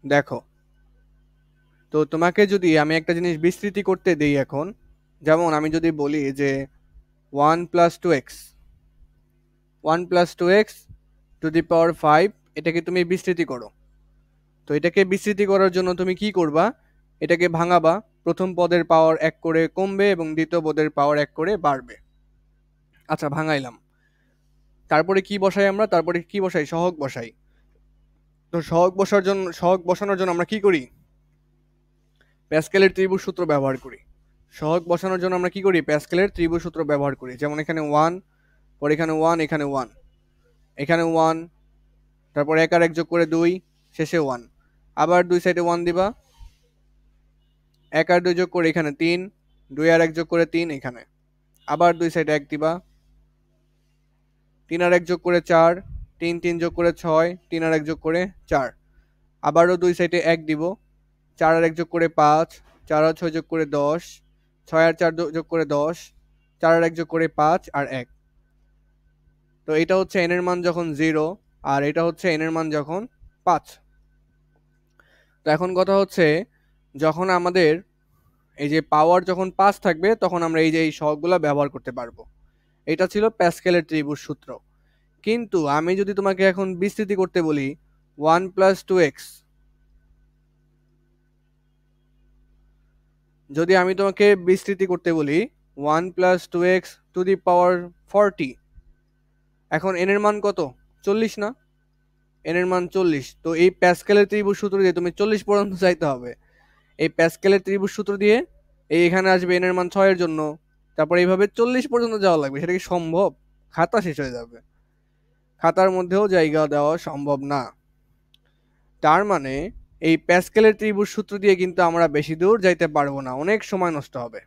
দেখো, তো তোমাকে যদি আমি একটা জিনিস বিস্তৃতি করতে দেই এখন, যেমন আমি যদি বলি যে 1 + 2x, 1 + 2x⁵ এটাকে তুমি বিস্তৃতি করো। তো এটাকে বিস্তৃতি করার জন্য তুমি কি করবা? এটাকে ভাঙাবা, প্রথম পদের পাওয়ার 1 করে কমবে এবং দ্বিতীয় পদের পাওয়ার 1 করে বাড়বে। আচ্ছা, ভাঙাইলাম। তারপরে কি বসাই আমরা? তারপরে কি বসাই? সহগ বসাই। তো সহগ বসানোর জন্য আমরা কি করি? প্যাসকেলের ত্রিভুজ সূত্র ব্যবহার করি। সহগ বসানোর জন্য আমরা কি করি? প্যাসকেলের ত্রিভুজ সূত্র ব্যবহার করি। যেমন এখানে 1, পর এখানে 1, এখানে 1, এখানে 1, তারপর 1 আর 1 যোগ করে 2, শেষে 1। আবার দুই সাইডে 1 দিবা, 1 আর 2 যোগ করে এখানে 3, 2 আর 1 যোগ করে 3 এখানে। আবার দুই সাইডে 1 দিবা, 3 আর 1 যোগ করে 4, 3 3 যোগ করে 6, 3 আর 1 যোগ করে 4। আবারও দুই সাইডে 1 দিব, 4 আর 1 যোগ করে 5, 4 আর 6 যোগ করে 10, 6 আর 4 যোগ করে 10, 4 আর 1 যোগ করে 5 আর 1। তো এটা হচ্ছে n এর মান যখন 0, আর এটা হচ্ছে n এর মান যখন 5। তো এখন কথা হচ্ছে, যখন আমাদের এই যে পাওয়ার যখন 5 থাকবে তখন আমরা এই যে এই সহগগুলা ব্যবহার করতে পারবো। এটা ছিল প্যাসকেলের ত্রিভুজ সূত্র। কিন্তু আমি যদি তোমাকে এখন বিস্তৃতি করতে বলি 1 + 2x, যদি আমি তোমাকে বিস্তৃতি করতে বলি 1 + 2x⁴, এখন n এর মান কত? 40 না? n এর মান 40। তো এই প্যাসকেলের ত্রিভুজ সূত্র দিয়ে তুমি 40 পর্যন্ত যাইতে হবে। এই প্যাসকেলের ত্রিভুজ সূত্র দিয়ে এই এখানে আসবে n এর মান 6 এর জন্য, তারপর এইভাবে 40 পর্যন্ত যাওয়া লাগবে। সেটা কি সম্ভব? খাতা শেষ হয়ে যাবে, খাতার মধ্যেও জায়গা দেওয়া সম্ভব না। তার মানে এই প্যাসকেলের ত্রিভুজ সূত্র দিয়ে কিন্তু আমরা বেশি দূর যাইতে পারবো না, অনেক সময় নষ্ট হবে।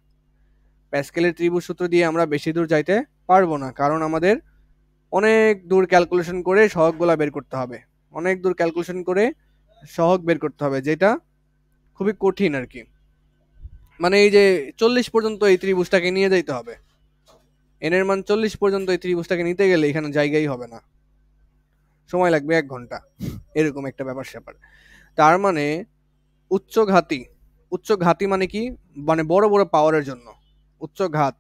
প্যাসকেলের ত্রিভুজ সূত্র দিয়ে আমরা বেশি দূর যাইতে পারবো না, কারণ আমাদের অনেক দূর ক্যালকুলেশন করে সহগগুলা বের করতে হবে। অনেক দূর ক্যালকুলেশন করে সহগ বের করতে হবে, যেটা খুবই কঠিন আর কি। মানে এই যে 40 পর্যন্ত এই ত্রিভুজটাকে নিয়ে যাইতে হবে, n এর মান 40 পর্যন্ত এই ত্রিভুজটাকে নিতে গেলে এখানে জায়গাই হবে না, সময় লাগবে 1 ঘন্টা, এরকম একটা ব্যাপার স্যাপার। তার মানে উচ্চঘাতী, উচ্চঘাতী মানে কি? মানে বড় বড় পাওয়ারের জন্য উচ্চঘাত,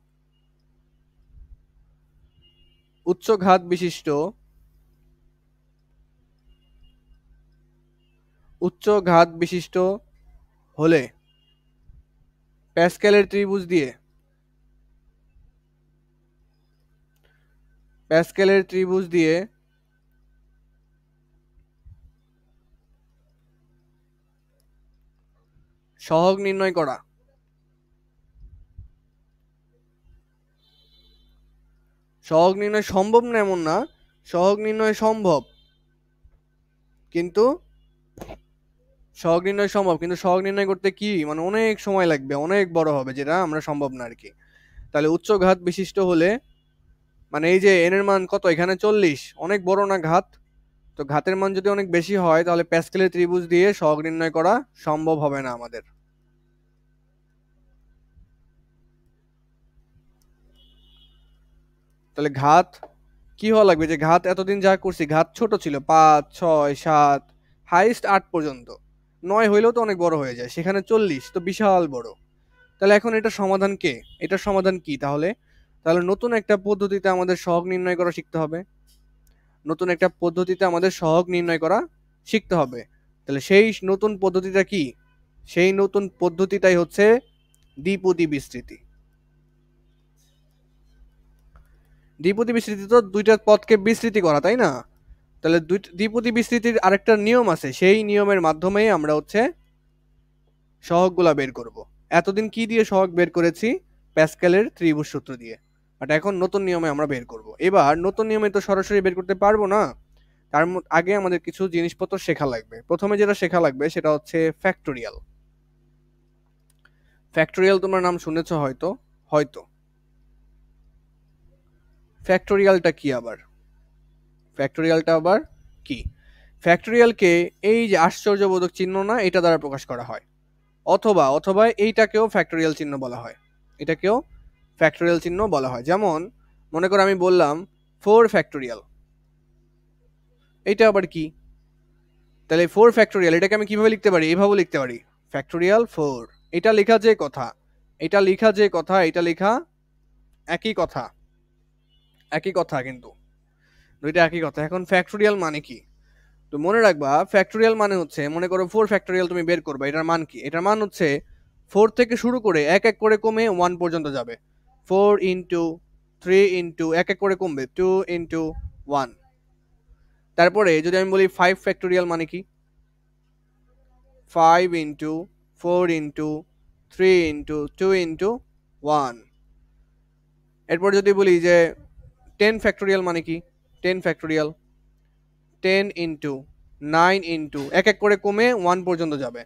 উচ্চঘাত বিশিষ্ট, উচ্চঘাত বিশিষ্ট হলে প্যাসকেলের ত্রিভুজ দিয়ে, প্যাসকেলের ত্রিভুজ দিয়ে সহগ নির্ণয় করা। সহগ নির্ণয় সম্ভব না এমন না, সহগ নির্ণয় সম্ভব, কিন্তু সহগ নির্ণয় সম্ভব, কিন্তু সহগ নির্ণয় করতে কি মানে অনেক সময় লাগবে, অনেক বড় হবে, যেটা আমরা সম্ভব না আর কি। তাহলে উচ্চঘাত বিশিষ্ট হলে মানে এই যে n এর মান কত এখানে 40, অনেক বড় না ঘাত? তো ঘাতের মান যদি অনেক বেশি হয় তাহলে প্যাসকেলের ত্রিভুজ দিয়ে সহগ নির্ণয় করা সম্ভব হবে না আমাদের। তাহলে ঘাত কি হওয়া লাগবে? যে ঘাত এতদিন যা করছি ঘাত ছোট ছিল, 5 6 7, হাইস্ট 8 পর্যন্ত, 9 হইলেও তো অনেক বড় হয়ে যায়, সেখানে 40 তো বিশাল বড়। তাহলে এখন এটা সমাধান কে? এটার সমাধান কি তাহলে? তাহলে নতুন একটা পদ্ধতিতে আমাদের সহগ নির্ণয় করা শিখতে হবে, নতুন একটা পদ্ধতিতে আমাদের সহগ নির্ণয় করা শিখতে হবে। তাহলে সেই নতুন পদ্ধতিটা কি? সেই নতুন পদ্ধতিটাই হচ্ছে দ্বিপদী বিস্তৃতি। দ্বিপদী বিস্তৃতি তো দুইটা পদকে বিস্তৃতি করা, তাই না? তাহলে দ্বিপদী বিস্তৃতির আরেকটা নিয়ম আছে, সেই নিয়মের মাধ্যমেই আমরা হচ্ছে সহগগুলা বের করব। এতদিন কি দিয়ে সহগ বের করেছি? প্যাসকেলের ত্রিভুজ সূত্র দিয়ে। বাট এখন নতুন নিয়মে আমরা বের করব। এবার নতুন নিয়মে তো সরাসরি বের করতে পারবো না, তার আগে আমাদের কিছু জিনিসপত্র শেখা লাগবে। প্রথমে যেটা শেখা লাগবে সেটা হচ্ছে ফ্যাক্টোরিয়াল। ফ্যাক্টোরিয়াল তোমরা নাম শুনেছো হয়তো, হয়তো। ফ্যাক্টোরিয়ালটা কি আবার? ফ্যাক্টোরিয়ালটা আবার কি? ফ্যাক্টোরিয়ালকে এই যে আশ্চর্যবোধক চিহ্ন না, এটা দ্বারা প্রকাশ করা হয়, অথবা অথবা এইটাকেও ফ্যাক্টোরিয়াল চিহ্ন বলা হয়, এটাকেও ফ্যাক্টোরিয়াল চিহ্ন বলা হয়। যেমন মনে করো আমি বললাম 4 ফ্যাক্টোরিয়াল, এইটা আবার কি? তাহলে 4 ফ্যাক্টোরিয়াল এটাকে আমি কিভাবে লিখতে পারি? এভাবে লিখতে পারি, ফ্যাক্টোরিয়াল 4। এটা লেখা যে কথা, এটা লেখা একই কথা, একই কথা, কিন্তু দুইটা একই কথা। এখন ফ্যাক্টোরিয়াল মানে কি? তো মনে রাখবা, ফ্যাক্টোরিয়াল মানে হচ্ছে, মনে করো 4 ফ্যাক্টোরিয়াল তুমি বের করবা, এটার মান কি? এটার মান হচ্ছে 4 থেকে শুরু করে এক এক করে কমে 1 পর্যন্ত যাবে। 4 ইন্টু 3 ইন্টু এক এক করে কমবে 2 ইন্টু 1। তারপরে যদি আমি বলি 5 ফ্যাক্টোরিয়াল মানে কি? 5 ইন্টু 4 ইন্টু 3 ইন্টু 2 ইন্টু 1। এরপর যদি বলি যে 10 ফ্যাক্টোরিয়াল মানে কি? 10 ফ্যাক্টোরিয়াল 10 ইন্টু 9 ইন্টু এক এক করে কমে 1 পর্যন্ত যাবে।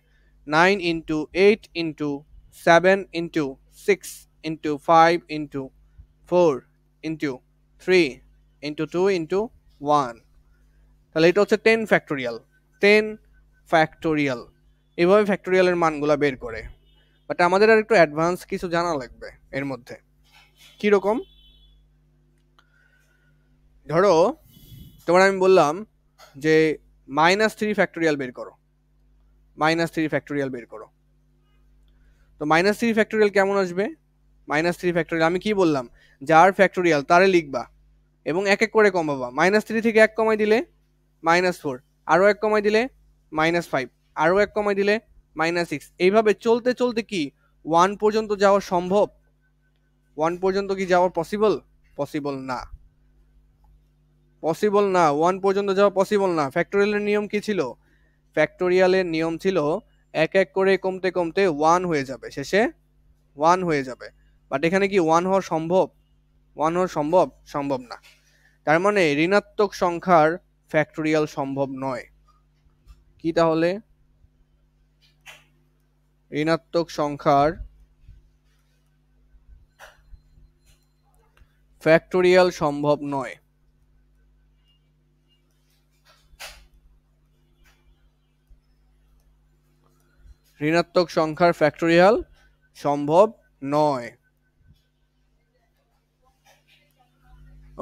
9 into 8 into 7 into 6 into 5 into 4 into 3 into 2 into 1। তাহলে এটা হচ্ছে 10 ফ্যাক্টোরিয়াল। 10 ফ্যাক্টোরিয়াল এভাবে ফ্যাক্টোরিয়ালের মানগুলা বের করে। বাট আমাদের আর একটু অ্যাডভান্স কিছু জানা লাগবে এর মধ্যে। কিরকম? ধরো তোমার আমি বললাম যে -3 ফ্যাক্টোরিয়াল বের করো, -3 ফ্যাক্টোরিয়াল বের করো। তো -3 ফ্যাক্টোরিয়াল কেমন আসবে? -3 ফ্যাক্টোরিয়াল আমি কি বললাম? যার ফ্যাক্টোরিয়াল তারে লিখবা এবং এক এক করে কমাবা। -3 থেকে 1 কমাই দিলে -4, আরও 1 কমাই দিলে -5, আরও 1 কমাই দিলে -6। এইভাবে চলতে চলতে কি 1 পর্যন্ত যাওয়া সম্ভব? 1 পর্যন্ত কি যাওয়া পসিবল? পসিবল না, পসিবল না। 1 পর্যন্ত যাওয়া পসিবল না। ফ্যাক্টোরিয়ালের নিয়ম কি ছিল? ফ্যাক্টোরিয়ালের নিয়ম ছিল এক এক করে কমতে কমতে 1 হয়ে যাবে, শেষে 1 হয়ে যাবে। বাট এখানে কি 1 হওয়া সম্ভব? 1 হওয়া সম্ভব? সম্ভব না। তার মানে ঋণাত্মক সংখ্যার ফ্যাক্টোরিয়াল সম্ভব নয়। কি তাহলে? ঋণাত্মক সংখ্যার ফ্যাক্টোরিয়াল সম্ভব নয়। ঋণাত্মক সংখ্যার ফ্যাক্টোরিয়াল সম্ভব নয়।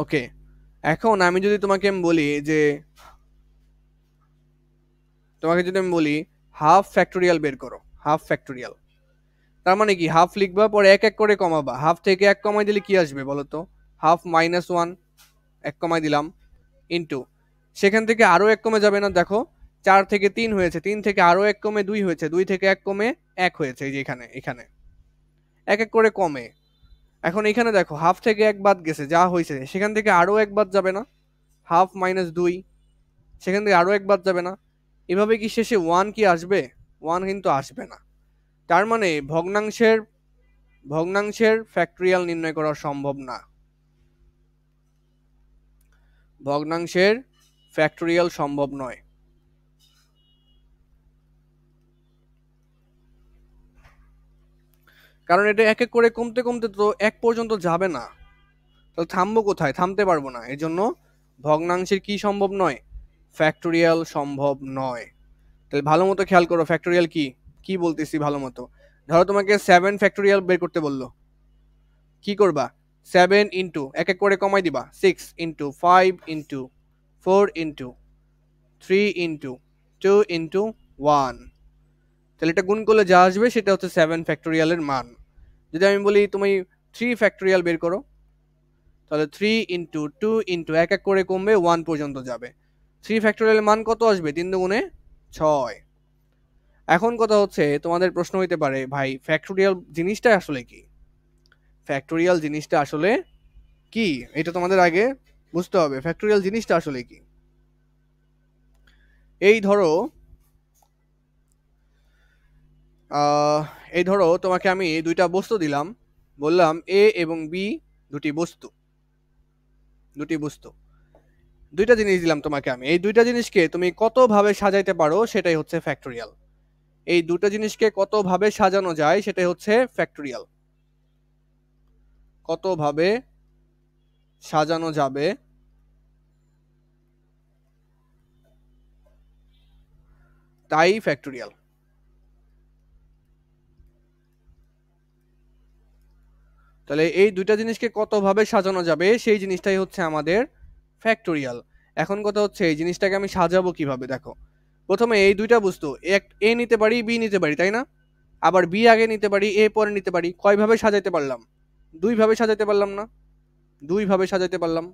ওকে, এখন আমি যদি তোমাকে বলি যে, তোমাকে যদি আমি বলি হাফ ফ্যাক্টোরিয়াল বের করো, হাফ ফ্যাক্টোরিয়াল, তার মানে কি হাফ লিখবা, পরে এক এক করে কমাবা। হাফ থেকে 1 কমাই দিলে কি আসবে বলো তো? হাফ -1, 1 কমাই দিলাম, ইন্টু সেখান থেকে আরো 1 কমে যাবে না? দেখো 4 থেকে 3 হয়েছে, 3 থেকে আরো 1 কমে 2 হয়েছে, 2 থেকে 1 কমে 1 হয়েছে। এই যে এখানে এখানে এক এক করে কমে। এখন এখানে দেখো হাফ থেকে 1 বাদ গেছে, যা হয়েছে সেখান থেকে আরো 1 বাদ যাবে না? হাফ -2, সেখান থেকে আরো 1 বাদ যাবে না? এভাবে কি শেষে 1 কি আসবে? 1 কিন্তু আসবে না। তার মানে ভগ্নাংশের ফ্যাক্টোরিয়াল নির্ণয় করা সম্ভব না। ভগ্নাংশের ফ্যাক্টোরিয়াল সম্ভব নয়। কারণ এটা এক এক করে কমতে কমতে তো 1 পর্যন্ত যাবে না। তাহলে থামবো কোথায়? থামতে পারবো না। এজন্য ভগ্নাংশের কি সম্ভব নয়? ফ্যাক্টোরিয়াল সম্ভব নয়। তাহলে ভালো মতো খেয়াল করো, ফ্যাক্টোরিয়াল কি কি বলতেছি ভালো মতো। ধরো তোমাকে 7 ফ্যাক্টোরিয়াল বের করতে বললো, কি করবা? 7 ইন্টু এক এক করে কমাই দিবা, 6 into 5 into 4 into 3 into 2 into 1। তাহলে এটা গুণ করলে যা আসবে সেটা হচ্ছে 7 ফ্যাক্টোরিয়ালের মান। যদি আমি বলি তুমি 3 ফ্যাক্টোরিয়াল বের করো, তাহলে 3 ইন্টু 2 ইন্টু এক এক করে কমবে 1 পর্যন্ত যাবে। 3 ফ্যাক্টোরিয়ালের মান কত আসবে? 3 দুগুণে 6। এখন কথা হচ্ছে, তোমাদের প্রশ্ন হইতে পারে ভাই ফ্যাক্টোরিয়াল জিনিসটা আসলে কি? ফ্যাক্টোরিয়াল জিনিসটা আসলে কি এটা তোমাদের আগে বুঝতে হবে। ফ্যাক্টোরিয়াল জিনিসটা আসলে কি? এই ধরো এই ধরো তোমাকে আমি দুইটা বস্তু দিলাম, বললাম এ এবং বি দুটি বস্তু, দুইটা জিনিস দিলাম তোমাকে আমি। এই দুইটা জিনিসকে তুমি কত ভাবে সাজাইতে পারো সেটাই হচ্ছে ফ্যাক্টোরিয়াল। এই দুটো জিনিসকে কত ভাবে সাজানো যায় সেটাই হচ্ছে ফ্যাক্টোরিয়াল। কত ভাবে সাজানো যাবে তাই ফ্যাক্টোরিয়াল। তাহলে এই দুইটা জিনিসকে কত ভাবে সাজানো যাবে সেই জিনিসটাই হচ্ছে আমাদের ফ্যাক্টোরিয়াল। এখন কথা হচ্ছে এই জিনিসটাকে আমি সাজাবো কিভাবে। দেখো প্রথমে এই দুইটা বস্তু এ নিতে পারি, বি নিতে পারি, তাই না? আবার বি আগে নিতে পারি, এ পরে নিতে পারি। কয়ভাবে সাজাইতে পারলাম? দুই ভাবে সাজাইতে পারলাম না? দুই ভাবে সাজাইতে পারলাম।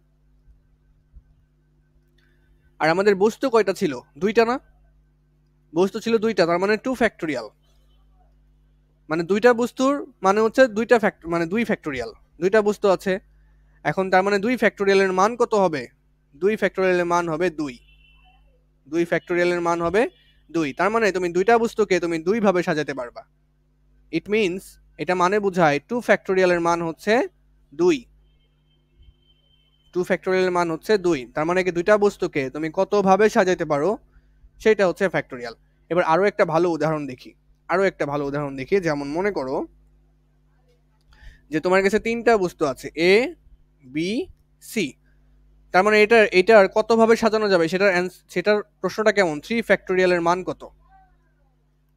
আর আমাদের বস্তু কয়টা ছিল? দুইটা না? বস্তু ছিল দুইটা, তার মানে 2 ফ্যাক্টোরিয়াল। মানে দুইটা বস্তুর মানে হচ্ছে দুইটা মানে 2 ফ্যাক্টোরিয়াল। দুইটা বস্তু আছে, এখন তার মানে 2 ফ্যাক্টোরিয়ালের মান কত হবে? 2 ফ্যাক্টোরিয়ালের মান হবে 2। 2 ফ্যাক্টোরিয়ালের মান হবে 2। তার মানে তুমি দুইটা বস্তুকে তুমি দুই ভাবে সাজাতে পারবা। ইট মিনস, এটা মানে বোঝায় 2 ফ্যাক্টোরিয়ালের মান হচ্ছে 2। 2 ফ্যাক্টোরিয়ালের মান হচ্ছে 2। তার মানে কি দুইটা বস্তুকে তুমি কত ভাবে সাজাতে পারো সেটা হচ্ছে ফ্যাক্টোরিয়াল। এবার আরো একটা ভালো উদাহরণ দেখি। যেমন মনে করো যে তোমার কাছে তিনটা বস্তু আছে, এ, বি, সি। তার মানে এটার কত ভাবে সাজানো যাবে সেটার প্রশ্নটা কেমন? 3 ফ্যাক্টোরিয়ালের মান কত?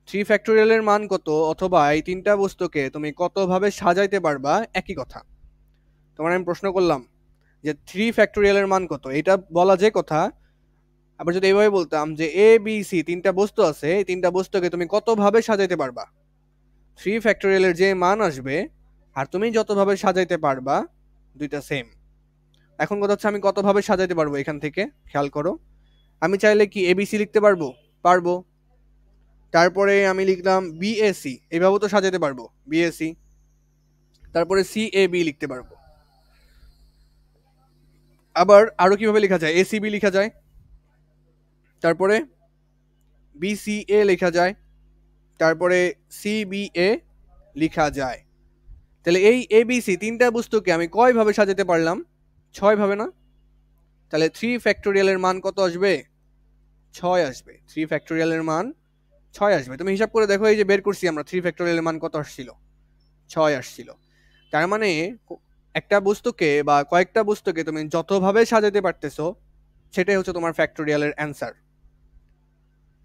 3 ফ্যাক্টোরিয়ালের মান কত, অথবা এই তিনটা বস্তুকে তুমি কত ভাবে সাজাইতে পারবা, একই কথা। তোমার আমি প্রশ্ন করলাম যে 3 ফ্যাক্টোরিয়ালের মান কত, এটা বলা যে কথা। আবার যদি এইভাবে বলতাম যে এ, বি, সি তিনটা বস্তু আছে, এই তিনটা বস্তুকে তুমি কত ভাবে সাজাইতে পারবা, 3 ফ্যাক্টোরিয়ালের যে মান আসবে আর তুমি যতভাবে সাজাইতে পারবা, দুইটা সেম। এখন কথা হচ্ছে আমি কতভাবে সাজাইতে পারবো এখান থেকে খেয়াল করো। আমি চাইলে কি এবিসি লিখতে পারবো? পারবো। তারপরে আমি লিখলাম বিএসি, এইভাবে তো সাজাতে পারবো, বিএসি। তারপরে সিএবি লিখতে পারবো। আবার আরো কিভাবে লেখা যায়? এসিবি লেখা যায়, তারপরে বিসিএ লেখা যায়, তারপরে সিবিএ লেখা যায়। তাহলে এই এবিসি তিনটা বস্তুকে আমি কয় ভাবে সাজাতে পারলাম? 6 ভাবে না? তাহলে 3 ফ্যাক্টোরিয়ালের মান কত আসবে? 6 আসবে। 3 ফ্যাক্টোরিয়ালের মান 6 আসবে। তুমি হিসাব করে দেখো, এই যে বের করছি আমরা 3 ফ্যাক্টোরিয়ালের মান কত আসছিল? 6 আসছিল। তার মানে একটা বস্তুকে বা কয়েকটা বস্তুকে তুমি যতভাবে সাজাতে পারতেছো সেটাই হচ্ছে তোমার ফ্যাক্টোরিয়ালের অ্যান্সার।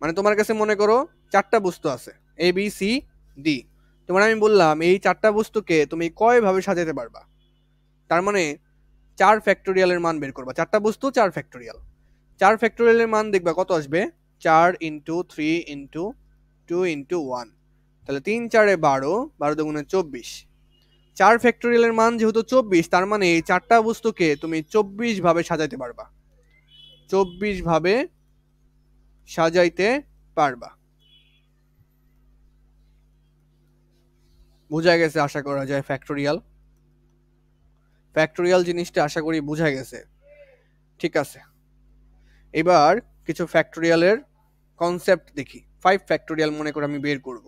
মানে তোমার কাছে মনে করো 4টা বস্তু আছে, এ বি সি ডি। তোমার আমি বললাম এই 4টা বস্তুকে তুমি কয় ভাবে সাজাতে পারবা, তার মানে 4 ফ্যাক্টোরিয়ালের মান বের করবা। 4টা বস্তু 4 ফ্যাক্টোরিয়াল। 4 ফ্যাক্টোরিয়ালের মান দেখবা কত আসবে? 4 ইন্টু 3 ইন্টু 2 ইন্টু 1। তাহলে 3 4 12, 12 দুগুণে 24। 4 ফ্যাক্টোরিয়ালের মান যেহেতু 24, তার মানে এই 4টা বস্তুকে তুমি 24 ভাবে সাজাইতে পারবা। 24 ভাবে সাজাইতে পারবা। বোঝা গেছে আশা করা যায় ফ্যাক্টোরিয়াল। ফ্যাক্টোরিয়াল জিনিসটা আশা করি বোঝা গেছে। ঠিক আছে, এবার কিছু ফ্যাক্টোরিয়ালের কনসেপ্ট দেখি। 5 ফ্যাক্টোরিয়াল মনে করে আমি বের করব।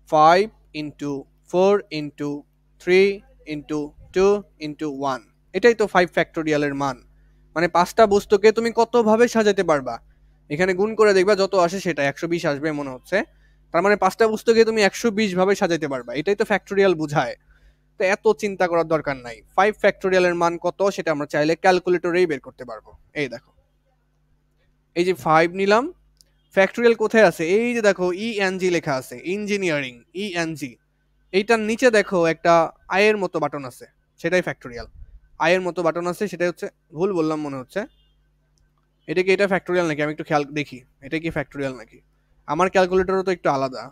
5 ইন্টু 4 ইন্টু 3 ইন্টু 2 ইন্টু 1, এটাই তো 5 ফ্যাক্টোরিয়ালের মান। মানে 5টা বস্তুকে তুমি কতভাবে সাজাতে পারবা, এখানে গুণ করে দেখবা যত আসে সেটা 120 আসবে মনে হচ্ছে। তার মানে 5টা বস্তুকে তুমি 120 ভাবে সাজাতে পারবা, এটাই তো ফ্যাক্টোরিয়াল বোঝায়। তো এত চিন্তা করার দরকার নাই। 5 ফ্যাক্টোরিয়ালের মান কত সেটা আমরা চাইলে ক্যালকুলেটরেই বের করতে পারবো। এই দেখো, এই যে 5 নিলাম, ফ্যাক্টোরিয়াল কোথায় আছে? এই যে দেখো ইএনজি লেখা আছে, ইঞ্জিনিয়ারিং ইএনজি। এইটার নিচে দেখো একটা আয়ের মতো বাটন আছে, সেটাই ফ্যাক্টোরিয়াল। আয়ের মতো বাটন আছে, সেটাই হচ্ছে, ভুল বললাম মনে হচ্ছে। এটা ফ্যাক্টোরিয়াল নাকি? আমি একটু খেয়াল দেখি, এটা কি ফ্যাক্টোরিয়াল নাকি? আমার ক্যালকুলেটরও তো একটু আলাদা।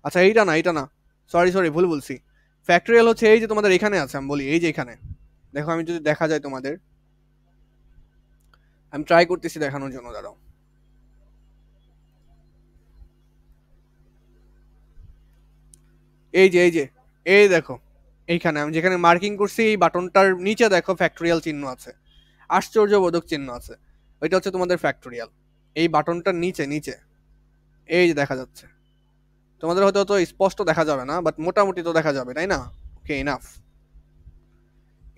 আচ্ছা এইটা না, এটা না, সরি সরি ভুল বলছি। ফ্যাক্টোরিয়াল হচ্ছে এই যে তোমাদের এখানে আছে, আমি বলি এই যে এখানে দেখো, আমি যদি দেখা যায় তোমাদের, আমি ট্রাই করতেছি দেখানোর জন্য, দাঁড়াও। এই যে এই দেখো, এইখানে আমি যেখানে মার্কিং করছি এই বাটনটার নিচে দেখো ফ্যাক্টোরিয়াল চিহ্ন আছে, আশ্চর্যবোধক চিহ্ন আছে। ওইটা হচ্ছে তোমাদের ফ্যাক্টোরিয়াল। এই বাটনটার নিচে নিচে এই যে দেখা যাচ্ছে। তোমাদের হয়তো তো স্পষ্ট দেখা যাবে না, বাট মোটামুটি তো দেখা যাবে, তাই না? ওকে, ইনাফ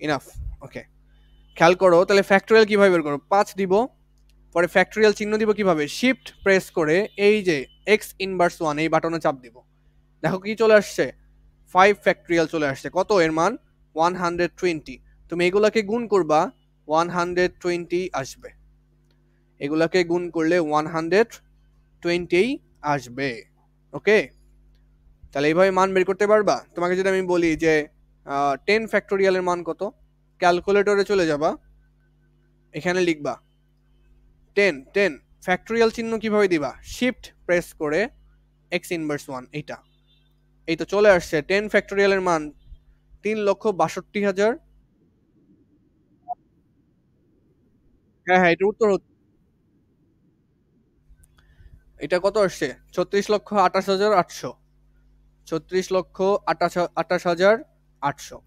ইনাফ। ওকে, খেয়াল করো তাহলে ফ্যাক্টোরিয়াল কিভাবে বের করো। 5 দিব, পরে ফ্যাক্টোরিয়াল চিহ্ন দিব কিভাবে? শিফট প্রেস করে এই যে এক্স ইনভার্স 1 এই বাটনে চাপ দিব। দেখো কি চলে আসছে? 5 ফ্যাক্টোরিয়াল চলে আসছে। কত এর মান? 120। তুমি এগুলাকে গুণ করবা, 120 আসবে। এগুলাকে গুণ করলে 120 আসবে। ওকে, তাহলে এইভাবে মান বের করতে পারবা। তোমাকে যদি আমি বলি যে 10 ফ্যাক্টোরিয়ালের মান কত, ক্যালকুলেটরে চলে যাবা, এখানে লিখবা 10 10 ফ্যাক্টোরিয়াল চিহ্ন কিভাবে দিবা, শিফট প্রেস করে এক্স ইনভার্স ওয়ান, এইটা এই তো চলে আসছে 10 ফ্যাক্টোরিয়ালের মান 3,62,000। হ্যাঁ হ্যাঁ, এটা উত্তর এটা কত আসছে 36,28,800, 36,28,800।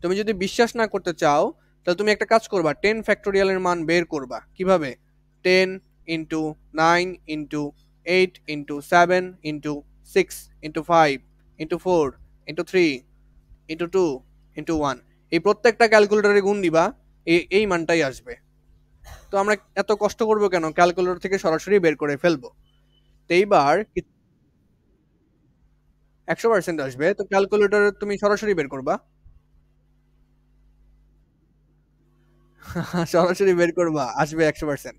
তুমি যদি বিশ্বাস না করতে চাও তাহলে তুমি একটা কাজ করবা, 10 ফ্যাক্টোরিয়ালের মান বের করবা কিভাবে, 10 into 9 into 8 into 7 into 6 into 5 into 4 into 3 into 2 into 1, এই প্রত্যেকটা ক্যালকুলেটরে গুণ দিবা, এই মানটাই আসবে। তো আমরা এত কষ্ট করবো কেন, ক্যালকুলেটর থেকে সরাসরি বের করে ফেলবো। তো এইবার 100% আসবে, তো ক্যালকুলেটর তুমি সরাসরি বের করবা। সরাসরি বের করবা, আসবে 100%।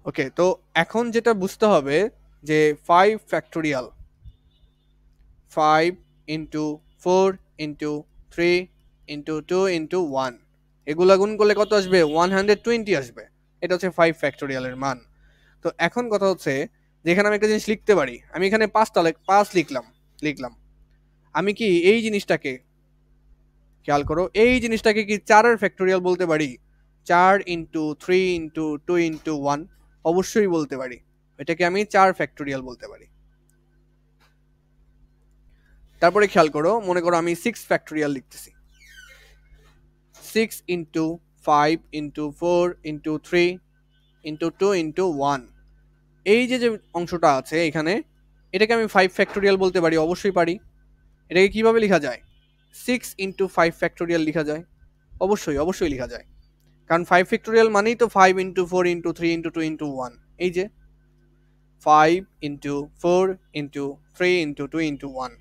ওকে, তো এখন যেটা বুঝতে হবে যে 5 factorial, 5 into 4 into 3 into 2 into 1, এগুলা গুণ করলে কত আসবে, 120 আসবে। এটা হচ্ছে 5 ফ্যাক্টোরিয়ালের মান। তো এখন কথা হচ্ছে, যেখানে আমি একটা জিনিস লিখতে পারি, আমি এখানে 5 লিখলাম লিখলাম আমি কি এই জিনিসটাকে, খেয়াল করো, এই জিনিসটাকে কি 4-এর ফ্যাক্টোরিয়াল বলতে পারি, 4 ইন্টু 3 ইন্টু 2 ইন্টু 1, অবশ্যই বলতে পারি। এটাকে আমি 4 ফ্যাক্টোরিয়াল বলতে পারি। তারপরে খেয়াল করো, মনে করো আমি 6 ফ্যাক্টোরিয়াল লিখতেছি, 6 into 5 into 4 into 3 into 2 into 1, এই যে যে অংশটা আছে এখানে, এটাকে আমি 5 ফ্যাক্টোরিয়াল বলতে পারি, অবশ্যই পারি। এটাকে কিভাবে লেখা যায়, 6 ইন্টু 5 ফ্যাক্টোরিয়াল লেখা যায়, অবশ্যই অবশ্যই লেখা যায়। কারণ 5 ফ্যাক্টোরিয়াল মানেই তো 5 ইন্টু 4 ইন্টু 3 ইন্টু 2 ইন্টু 1, এই যে 5 ইন্টু 4 ইন্টু 3 ইন্টু 2 ইন্টু 1।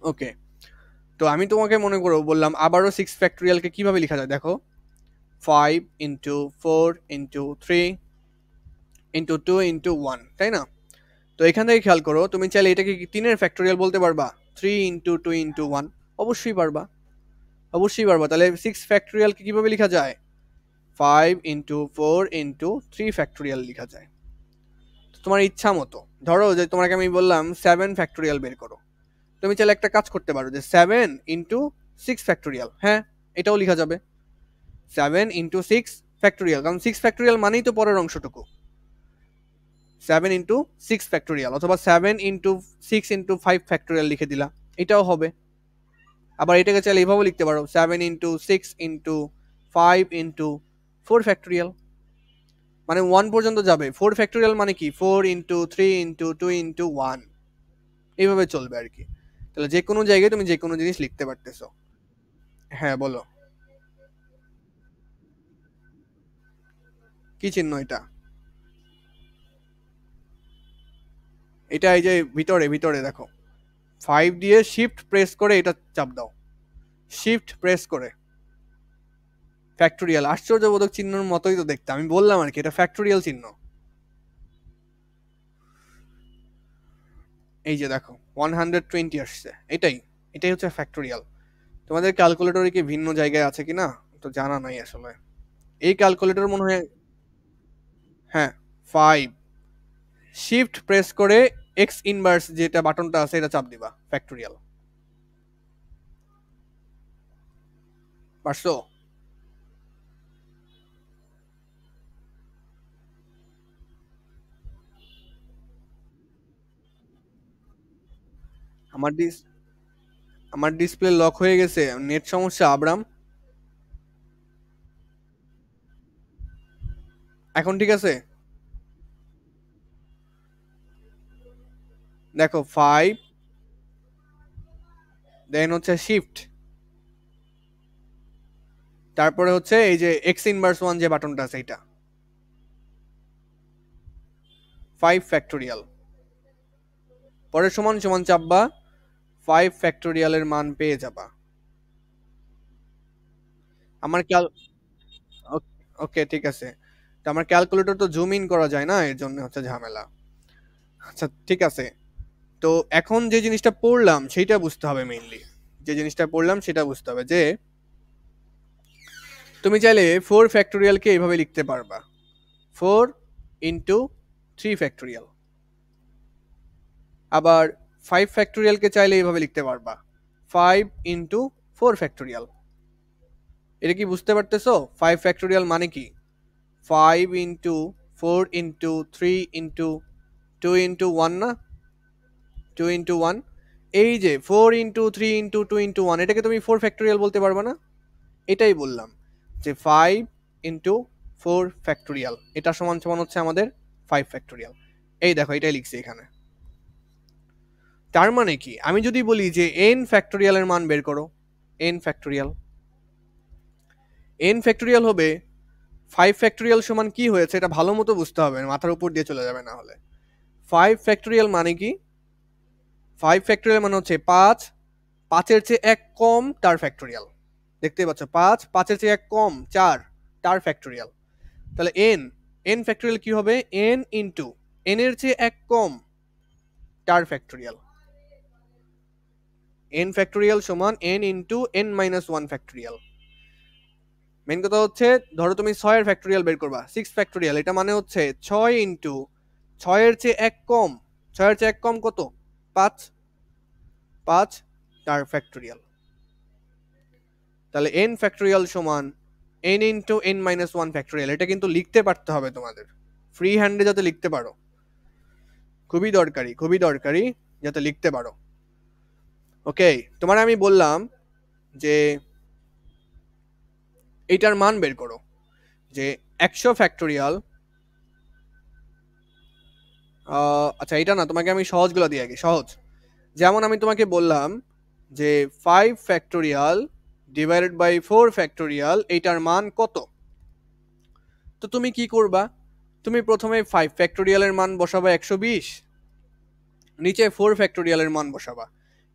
ওকে, তো আমি তোমাকে মনে করো বললাম আবারও 6 ফ্যাক্টোরিয়ালকে কিভাবে লেখা যায়, দেখো 5 ইন্টু 4 ইন্টু 3 ইন্টু 2 ইন্টু 1, তাই না? তো এখান থেকে খেয়াল করো, তুমি চাইলে এটাকে কি 3-এর ফ্যাক্টোরিয়াল বলতে পারবা, 3 ইন্টু 2 ইন্টু 1, অবশ্যই পারবা, অবশ্যই পারবা। তাহলে 6 ফ্যাক্টোরিয়ালকে কিভাবে লেখা যায়, 5 ইন্টু 4 ইন্টু 3 ফ্যাক্টোরিয়াল লেখা যায়। তোমার ইচ্ছা মতো, ধরো যে তোমাকে আমি বললাম 7 ফ্যাক্টোরিয়াল বের করো, তুমি চাইলে একটা কাজ করতে পারো যে 7 ইন্টু 6 ফ্যাক্টোরিয়াল, হ্যাঁ এটাও লেখা যাবে, 7 ইন্টু 6 ফ্যাক্টোরিয়াল, কারণ 6 ফ্যাক্টোরিয়াল মানেই তো পরের অংশটুকু, 7 ইন্টু 6 ফ্যাক্টোরিয়াল, অথবা 7 ইন্টু 6 ইন্টু 5 ফ্যাক্টোরিয়াল লিখে দিলা, এটাও হবে। আবার এটাকে চাইলে এইভাবে লিখতে পারো, 7 ইন্টু 6 ইন্টু 5 ইন্টু 4 ফ্যাক্টোরিয়াল, মানে 1 পর্যন্ত যাবে। 4 ফ্যাক্টোরিয়াল মানে কি, 4 ইন্টু 3 ইন্টু 2 ইন্টু 1, এইভাবে চলবে আর কি। তাহলে যে কোনো জায়গায় তুমি যে কোনো জিনিস লিখতে পারতেছো। হ্যাঁ বলো, কি চিহ্ন এটা? এটা এই যে ভিতরে ভিতরে দেখো, 5 দিয়ে শিফট প্রেস করে এটা চাপ দাও, শিফট প্রেস করে ফ্যাক্টোরিয়াল, আশ্চর্যবোধক চিহ্নের মতোই তো দেখতে, আমি বললাম আর কি এটা ফ্যাক্টোরিয়াল চিহ্ন। এই যে দেখো 120 আসছে, এটাই এটাই হচ্ছে ফ্যাক্টোরিয়াল। তোমাদের ক্যালকুলেটরে কি ভিন্ন জায়গায় আছে কিনা তো জানা নাই আসলে। এই ক্যালকুলেটর মনে হয়, হ্যাঁ 5, শিফট প্রেস করে এক্স ইনভার্স যেটা বাটনটা আছে এটা চাপ দিবা, ফ্যাক্টোরিয়াল। পারছো? আমার ডিস আমার ডিসপ্লে লক হয়ে গেছে, নেট সমস্যা আবরাম। এখন ঠিক আছে? দেখো 5, দেন হচ্ছে শিফট, তারপরে হচ্ছে এই যে এক্স ইনভার্স ওয়ান যে বাটনটা আছে এটা, 5 ফ্যাক্টোরিয়াল, পরে সমান সমান চাপবা, 5 ফ্যাক্টোরিয়ালের মান পেয়ে যাবা। আমার ক্যাল ওকে ঠিক আছে, তো আমার ক্যালকুলেটর তো জুম ইন করা যায় না, এর জন্য হচ্ছে ঝামেলা। আচ্ছা ঠিক আছে, তো এখন যে জিনিসটা পড়লাম সেটা বুঝতে হবে মেইনলি, যে জিনিসটা পড়লাম সেটা বুঝতে হবে যে তুমি চাইলে 4 ফ্যাক্টোরিয়ালকে এইভাবে লিখতে পারবা, 4 ইন্টু 3 ফ্যাক্টোরিয়াল। আবার 5 ফ্যাক্টোরিয়ালকে চাইলে এইভাবে লিখতে পারবা, 5 ইন্টু 4 ফ্যাক্টোরিয়াল। এটা কি বুঝতে পারতেছো 5 ফ্যাক্টোরিয়াল মানে কি? 5 ইন্টু 4 ইন্টু 3 ইন্টু 2 ইন্টু 1 না, 2 ইন্টু 1। এই যে 4 ইন্টু 3 ইন্টু 2 ইন্টু 1, এটাকে তুমি 4 ফ্যাক্টোরিয়াল বলতে পারবা না? এটাই বললাম যে 5 ইন্টু 4 ফ্যাক্টোরিয়াল এটা সমান সমান হচ্ছে আমাদের 5 ফ্যাক্টোরিয়াল। এই দেখো এটাই লিখছি এখানে। তার মানে কি, আমি যদি বলি যে n ফ্যাক্টোরিয়ালের মান বের করো, n ফ্যাক্টোরিয়াল, n ফ্যাক্টোরিয়াল হবে 5 ফ্যাক্টোরিয়াল সমান কি হয়েছে এটা ভালো মতো বুঝতে হবে, মাথার উপর দিয়ে চলে যাবে না হলে। 5 ফ্যাক্টোরিয়াল মানে কি? 5 ফ্যাক্টোরিয়াল মানে হচ্ছে 5, 5-এর চেয়ে 1 কম তার ফ্যাক্টোরিয়াল। দেখতেই পাচ্ছ 5, 5-এর চেয়ে 1 কম 4 তার ফ্যাক্টোরিয়াল। তাহলে n ফ্যাক্টোরিয়াল কি হবে? n ইন্টু n এর চেয়ে 1 কম তার ফ্যাক্টোরিয়াল। n ফ্যাক্টোরিয়াল সমান n into n minus 1 factorial. Main কথা হচ্ছে ধরো তুমি 6 এর ফ্যাক্টোরিয়াল বের করবা, 6 ফ্যাক্টোরিয়াল, এটা মানে হচ্ছে 6 ইন্টু 6 এর চেয়ে 1 কম, 6 এর চেয়ে 1 কম কত? 5, 5 তার ফ্যাক্টোরিয়াল। তাহলে n ফ্যাক্টোরিয়াল সমান n into n minus 1 factorial. এটা কিন্তু লিখতে পারতে হবে তোমাদের, ফ্রি হ্যান্ডে যাতে লিখতে পারো, খুবই দরকারি, খুবই দরকারি যাতে লিখতে পারো। ওকে, তোমার আমি বললাম যে এইটার মান বের করো, যে 100 ফ্যাক্টোরিয়াল, আচ্ছা এটা না, তোমাকে আমি সহজগুলো দিয়ে আগে, সহজ। যেমন আমি তোমাকে বললাম যে 5 ফ্যাক্টোরিয়াল ডিভাইডেড বাই 4 ফ্যাক্টোরিয়াল এইটার মান কত? তো তুমি কি করবা? তুমি প্রথমে 5 ফ্যাক্টোরিয়ালের মান বসাবা 120, নিচে 4 ফ্যাক্টোরিয়ালের মান বসাবা।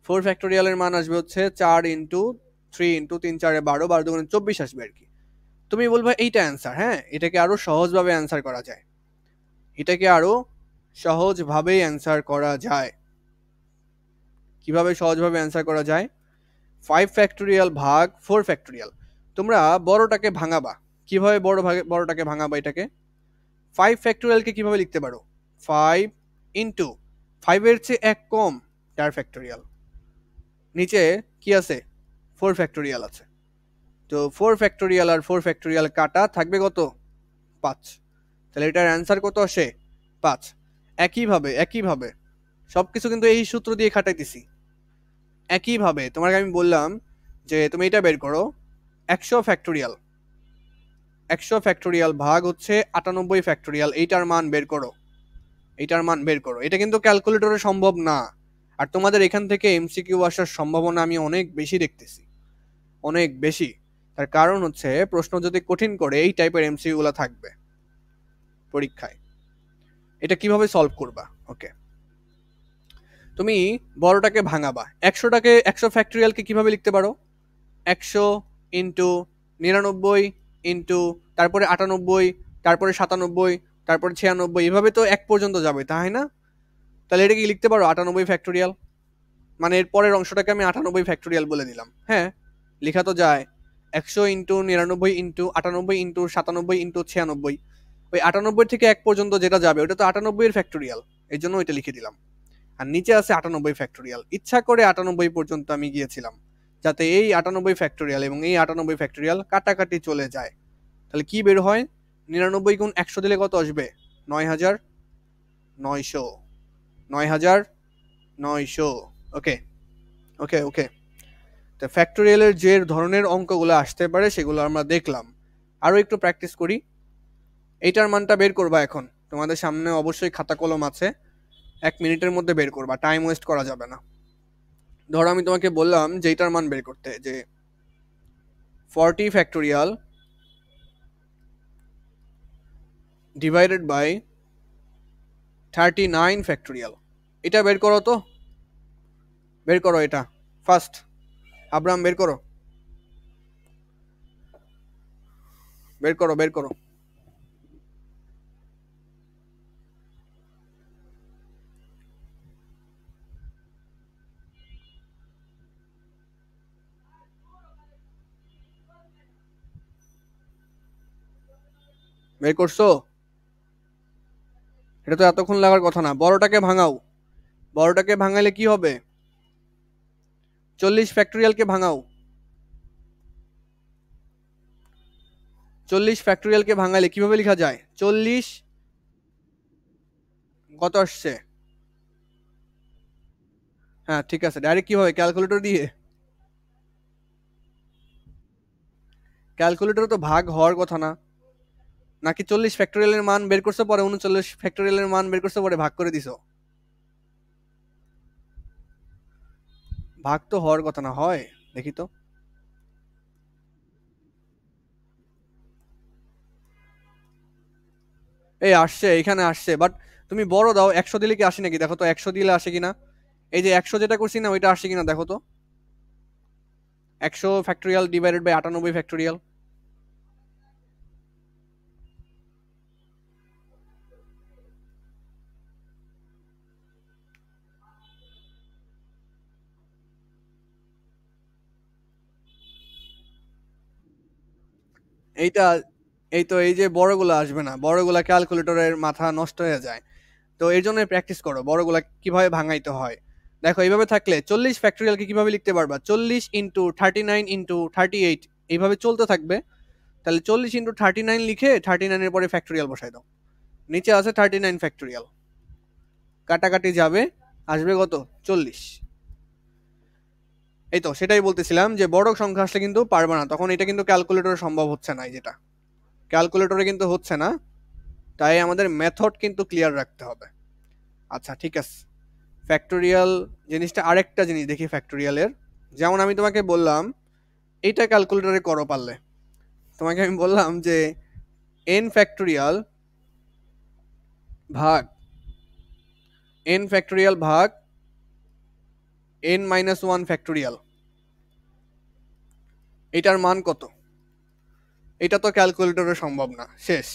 4 ফ্যাক্টোরিয়ালের মান আসবে হচ্ছে 4 ইন্টু 3 ইন্টু 3 4 12, 12 দুগুণে 24 আসবে আর কি। তুমি বলবা এইটা অ্যান্সার। হ্যাঁ, এটাকে আরো সহজভাবে অ্যান্সার করা যায়, এটাকে আরো সহজভাবে অ্যান্সার করা যায়। কিভাবে সহজভাবে অ্যান্সার করা যায়? 5 ফ্যাক্টোরিয়াল ভাগ 4 ফ্যাক্টোরিয়াল। তোমরা বড়টাকে ভাঙাবা, কিভাবে বড়টাকে ভাঙাবা? এটাকে 5 ফ্যাক্টোরিয়ালকে কিভাবে লিখতে পারো? 5 ইন্টু 5 এর চেয়ে 1 কম তার ফ্যাক্টোরিয়াল, নিচে কি আছে? 4 ফ্যাক্টোরিয়াল আছে। তো 4 ফ্যাক্টোরিয়াল আর 4 ফ্যাক্টোরিয়াল কাটা থাকবে কত? 5। তাহলে এটার অ্যান্সার কত আসে? 5। একইভাবে সবকিছু কিন্তু এই সূত্র দিয়ে খাটাইতেছি। একইভাবে তোমাকে আমি বললাম যে তুমি এটা বের করো, 100 ফ্যাক্টোরিয়াল, 100 ফ্যাক্টোরিয়াল ভাগ হচ্ছে 98 ফ্যাক্টোরিয়াল, এইটার মান বের করো, এইটার মান বের করো। এটা কিন্তু ক্যালকুলেটরে সম্ভব না, আর তোমাদের এখান থেকে এমসিকিউ আসার সম্ভাবনা আমি অনেক বেশি দেখতেছি, অনেক বেশি। তার কারণ হচ্ছে প্রশ্ন যদি কঠিন করে এই টাইপের এমসিকিউ গুলো থাকবে পরীক্ষায়। এটা কিভাবে সলভ করবা? ওকে, তুমি বড়টাকে ভাঙাবা, 100টাকে 100 ফ্যাক্টোরিয়ালকে কিভাবে লিখতে পারো? 100 ইন্টু 99 ইন্টু তারপরে 98, তারপরে 97, তারপরে 96, এভাবে তো 1 পর্যন্ত যাবে, তাই না? তাহলে এটা কি লিখতে পারো 98 ফ্যাক্টোরিয়াল? মানে এর পরের অংশটাকে আমি 98 ফ্যাক্টোরিয়াল বলে দিলাম। হ্যাঁ, লেখা তো যায়। 100 ইন্টু 99 ইন্টু 98 ইন্টু 97 ইন্টু 96, ওই 98 থেকে 1 পর্যন্ত যেটা যাবে ওটা তো 98 এর ফ্যাক্টোরিয়াল, এই জন্য ওইটা লিখে দিলাম। আর নিচে আছে 98 ফ্যাক্টোরিয়াল, ইচ্ছা করে 98 পর্যন্ত আমি গিয়েছিলাম যাতে এই 98 ফ্যাক্টোরিয়াল এবং এই 98 ফ্যাক্টোরিয়াল কাটাকাটি চলে যায়। তাহলে কি বের হয়? 99 গুণ 100 দিলে কত আসবে? 9900, 9900। ওকে ওকে ওকে। তো ফ্যাক্টোরিয়ালের যে ধরনের অঙ্কগুলো আসতে পারে সেগুলো আমরা দেখলাম, আরও একটু প্র্যাকটিস করি। এইটার মানটা বের করবা এখন, তোমাদের সামনে অবশ্যই খাতা কলম আছে, 1 মিনিটের মধ্যে বের করবা, টাইম ওয়েস্ট করা যাবে না। ধরো আমি তোমাকে বললাম যে এইটার মান বের করতে, যে 40 ফ্যাক্টোরিয়াল ডিভাইডেড বাই 39 ফ্যাক্টোরিয়াল, এটা বের করো তো, বের করো এটা ফার্স্ট। আব্রাম বের করো, বের করো, বের করো। বের করছো? এটা তো এতক্ষণ লাগার কথা না। বড়টাকে ভাঙাও। বড়টাকে ভাঙালে কি হবে? 40 ফ্যাক্টোরিয়ালকে ভাঙাও। 40 ফ্যাক্টোরিয়ালকে ভাঙালে কিভাবে লেখা যায়? 40 কত আসছে? হ্যাঁ ঠিক আছে, ডাইরেক্ট কিভাবে? ক্যালকুলেটর দিয়ে? ক্যালকুলেটর তো ভাগ হওয়ার কথা না, নাকি 40 ফ্যাক্টোরিয়ালের মান বের করছো পরে 39 ফ্যাক্টোরিয়ালের মান বের করছো পরে ভাগ করে দিছো? ভাগ তো হওয়ার কথা না, হয়? দেখি তো। এই আসছে, এখানে আসছে, বাট তুমি বড় দাও। 100 দিলে কি আসে নাকি? দেখো তো 100 দিলে আসে কিনা। এই যে 100 যেটা করছি না, ওইটা আসছে কিনা দেখো তো। 100 ফ্যাক্টোরিয়াল ডিভাইডেড বাই 98 ফ্যাক্টোরিয়াল। এইটা, এই তো এই যে বড়গুলো আসবে না, বড়গুলা ক্যালকুলেটরের মাথা নষ্ট হয়ে যায়। তো এর জন্য প্র্যাকটিস করো বড়গুলা কিভাবে ভাঙাইতে হয়। দেখো এইভাবে থাকলে 40 ফ্যাক্টোরিয়ালকে কিভাবে লিখতে পারবা? 40 ইন্টু 39 ইন্টু 38, এইভাবে চলতে থাকবে। তাহলে 40 ইন্টু 39 লিখে 39 এর পরে ফ্যাক্টোরিয়াল বসাই দাও। নিচে আছে 39 ফ্যাক্টোরিয়াল, কাটাকাটি যাবে, আসবে কত? 40। এই তো সেটাই বলতেছিলাম যে বড় সংখ্যা আসলে কিন্তু পারবে না, তখন এটা কিন্তু ক্যালকুলেটরে সম্ভব হচ্ছে না, যেটা ক্যালকুলেটরে কিন্তু হচ্ছে না। তাই আমাদের মেথড কিন্তু ক্লিয়ার রাখতে হবে। আচ্ছা ঠিক আছে, ফ্যাক্টোরিয়াল জিনিসটা আরেকটা জিনিস দেখি ফ্যাক্টোরিয়ালের। যেমন আমি তোমাকে বললাম এইটা ক্যালকুলেটরে করো পারলে। তোমাকে আমি বললাম যে এন ফ্যাক্টোরিয়াল ভাগ এন ফ্যাক্টোরিয়াল ভাগ এন মাইনাস ওয়ান ফ্যাক্টোরিয়াল, এটার মান কত? এটা তো ক্যালকুলেটরে সম্ভব না, শেষ,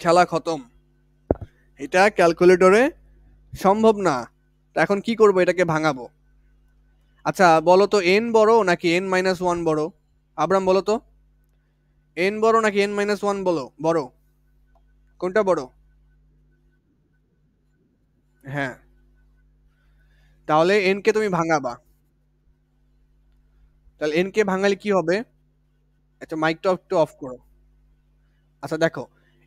খেলা খতম। এটা ক্যালকুলেটরে সম্ভব না। তা এখন কি করবো? এটাকে ভাঙাবো। আচ্ছা বলো তো, এন বড় নাকি এন মাইনাস ওয়ান বড়? আব্রাম বলো তো, এন বড় নাকি এন মাইনাস ওয়ান বলো বড়? কোনটা বড়? হ্যাঁ, তাহলে এন কে তুমি ভাঙাবা। তাহলে এন কে ভাঙালে কি হবে? আচ্ছা মাইকটা একটু অফ করো। আচ্ছা দেখো,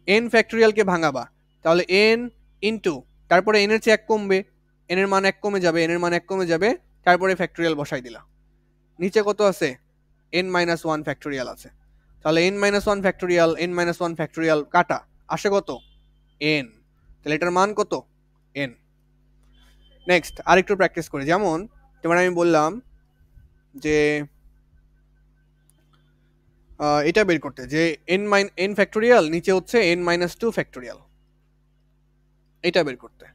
এন ফ্যাক্টোরিয়ালকে ভাঙাবা, তাহলে এন ইন্টু, তারপরে এন এর চেয়ে এক কমবে, এন এর মান এক কমে যাবে, এন এর মান এক কমে যাবে, তারপরে ফ্যাক্টোরিয়াল বসাই দিলা। নিচে কত আছে? এন মাইনাস ওয়ান ফ্যাক্টোরিয়াল আছে। তাহলে n minus one factorial, n minus one factorial কাটা, আসে কত? এন। তাহলে এটার মান কত? এন। নেক্সট আরেকটু প্র্যাকটিস করি। যেমন তোমার আমি বললাম যে এটা বের করতে, যে এন ফ্যাক্টোরিয়াল নিচে হচ্ছে এন মাইনাস টু ফ্যাক্টোরিয়াল, এটা বের করতে।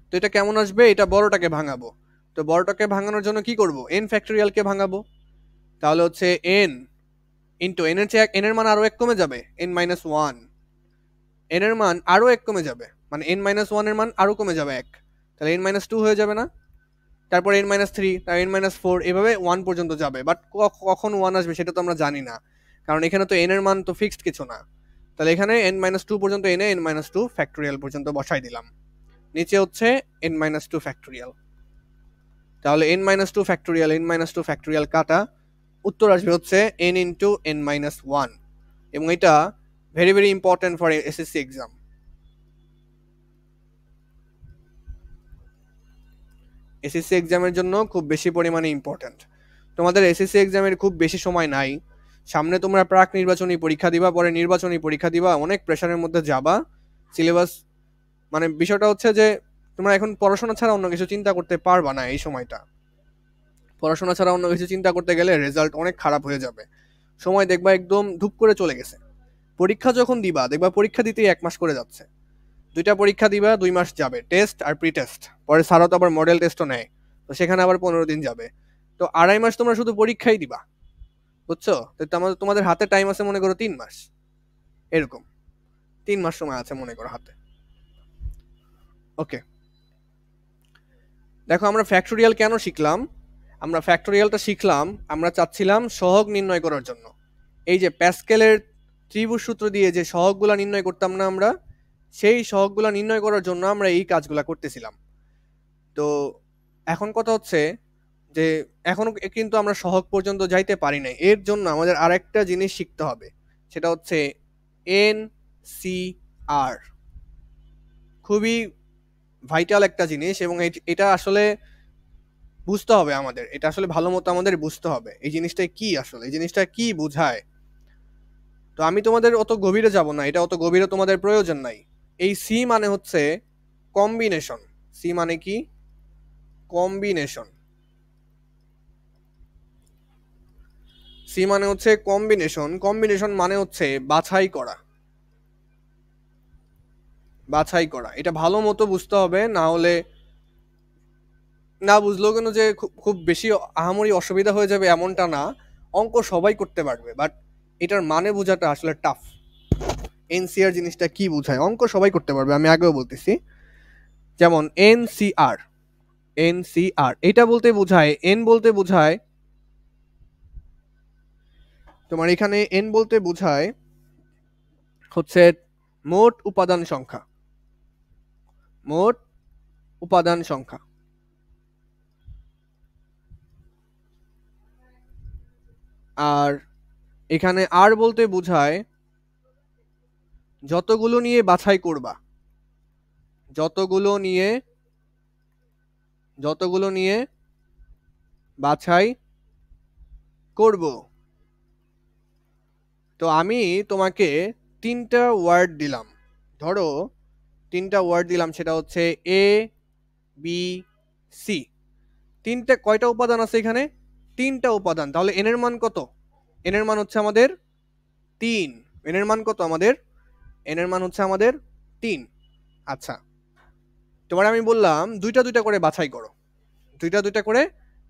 তো এটা কেমন আসবে? এটা বড়টাকে ভাঙাবো। তো বড়টাকে ভাঙানোর জন্য কি করব? এন ফ্যাক্টোরিয়ালকে ভাঙাবো। তাহলে হচ্ছে এন ইন্টু এন এর চেয়ে এন এর মান আরো এক কমে যাবে, এন মাইনাস ওয়ান, এন এর মান আরো এক কমে যাবে, মানে এন মাইনাস ওয়ান এর মান আরো কমে যাবে এক, তাহলে এন মাইনাস টু হয়ে যাবে না? তারপর এন মাইনাস থ্রি, তার এন মাইনাস ফোর, এভাবে ওয়ান পর্যন্ত যাবে। বাট কখন ওয়ান আসবে সেটা তো আমরা জানি না, কারণ এখানে তো এন এর মান তো ফিক্সড কিছু না। তাহলে এখানে এন মাইনাস টু পর্যন্ত এনে এন মাইনাস টু ফ্যাক্টোরিয়াল পর্যন্ত বসাই দিলাম। নিচে হচ্ছে এন মাইনাস টু ফ্যাক্টোরিয়াল। তাহলে n minus two factorial, n minus two factorial কাটা, উত্তর আসবে হচ্ছে n into n minus one. এবং এটা very very important for SSC exam. SSC এক্সামের জন্য খুব বেশি পরিমাণে ইম্পর্টেন্ট। তোমাদের এসএসসি এক্সামের খুব বেশি সময় নাই। সামনে তোমরা প্রাক নির্বাচনী পরীক্ষা দিবা, পরে নির্বাচনী পরীক্ষা দিবা, অনেক প্রেশারের মধ্যে যাবা। সিলেবাস, মানে বিষয়টা হচ্ছে যে তোমরা এখন পড়াশোনা ছাড়া অন্য কিছু চিন্তা করতে পারবা না এই সময়টা। পড়াশোনা ছাড়া অন্য কিছু চিন্তা করতে গেলে রেজাল্ট অনেক খারাপ হয়ে যাবে। সময় দেখবা একদম ধূপ করে চলে গেছে। পরীক্ষা যখন দিবা দেখবা পরীক্ষা দিতেই 1 মাস করে যাচ্ছে। দুইটা পরীক্ষা দিবা, 2 মাস যাবে, টেস্ট আর প্রি টেস্ট, পরে স্যারও তো আবার মডেল টেস্টও নেয়, তো সেখানে আবার 15 দিন যাবে। তো 2.5 মাস তোমরা শুধু পরীক্ষাই দিবা, বুঝছো? তো তোমাদের হাতে টাইম আছে মনে করো 3 মাস, এরকম 3 মাস সময় আছে মনে করো হাতে। ওকে, দেখো আমরা ফ্যাক্টোরিয়াল কেন শিখলাম? আমরা ফ্যাক্টোরিয়ালটা শিখলাম আমরা চাচ্ছিলাম সহগ নির্ণয় করার জন্য। এই যে প্যাসকেলের ত্রিভুজ সূত্র দিয়ে যে সহগগুলা নির্ণয় করতাম না আমরা, সেই সহগগুলা নির্ণয় করার জন্য আমরা এই কাজগুলা করতেছিলাম। তো এখন কথা হচ্ছে যে এখনো কিন্তু আমরা সহগ পর্যন্ত যাইতে পারি নাই, এর জন্য আমাদের আরেকটা জিনিস শিখতে হবে, সেটা হচ্ছে এন সি আর। খুবই ভাইটাল একটা জিনিস, এবং এটা আসলে বুঝতে হবে আমাদের, এটা আসলে ভালো মতো আমাদের বুঝতে হবে এই জিনিসটা কি, আসলে এই জিনিসটা কি বোঝায়। তো আমি তোমাদের অত গভীরে যাব না, এটা অত গভীরে তোমাদের প্রয়োজন নাই। এই সি মানে হচ্ছে কম্বিনেশন। সি মানে কি? কম্বিনেশন। সি মানে হচ্ছে কম্বিনেশন। কম্বিনেশন মানে হচ্ছে বাছাই করা। বাছাই করা, এটা ভালো মতো বুঝতে হবে, না হলে না বুঝলেও কেন যে খুব বেশি আহামরি অসুবিধা হয়ে যাবে এমনটা না। অঙ্ক সবাই করতে পারবে, বাট এটার মানে বোঝাটা আসলে টাফ। এনসিআর জিনিসটা কি বোঝায় অঙ্ক সবাই করতে পারবে, আমি আগেও বলতেছি। যেমন এনসিআর, এনসিআর এটা বলতে বোঝায়, এন বলতে বোঝায় তোমার এখানে, এন বলতে বোঝায় হচ্ছে মোট উপাদান সংখ্যা। মোট উপাদান সংখ্যা। আর এখানে আর বলতে বোঝায় যতগুলো নিয়ে বাছাই করবা। যতগুলো নিয়ে, যতগুলো নিয়ে বাছাই করব। তো আমি তোমাকে তিনটা ওয়ার্ড দিলাম, ধরো তিনটা ওয়ার্ড দিলাম, সেটা হচ্ছে এ বি সি। তিনটা, কয়টা উপাদান আছে এখানে? তিনটা উপাদান। তাহলে এন এর মান কত? এন এর মান হচ্ছে আমাদের 3। এন এর মান কত আমাদের? এন এর মান হচ্ছে আমাদের 3। আচ্ছা, তোমার আমি বললাম দুইটা দুইটা করে বাছাই করো, দুইটা দুইটা করে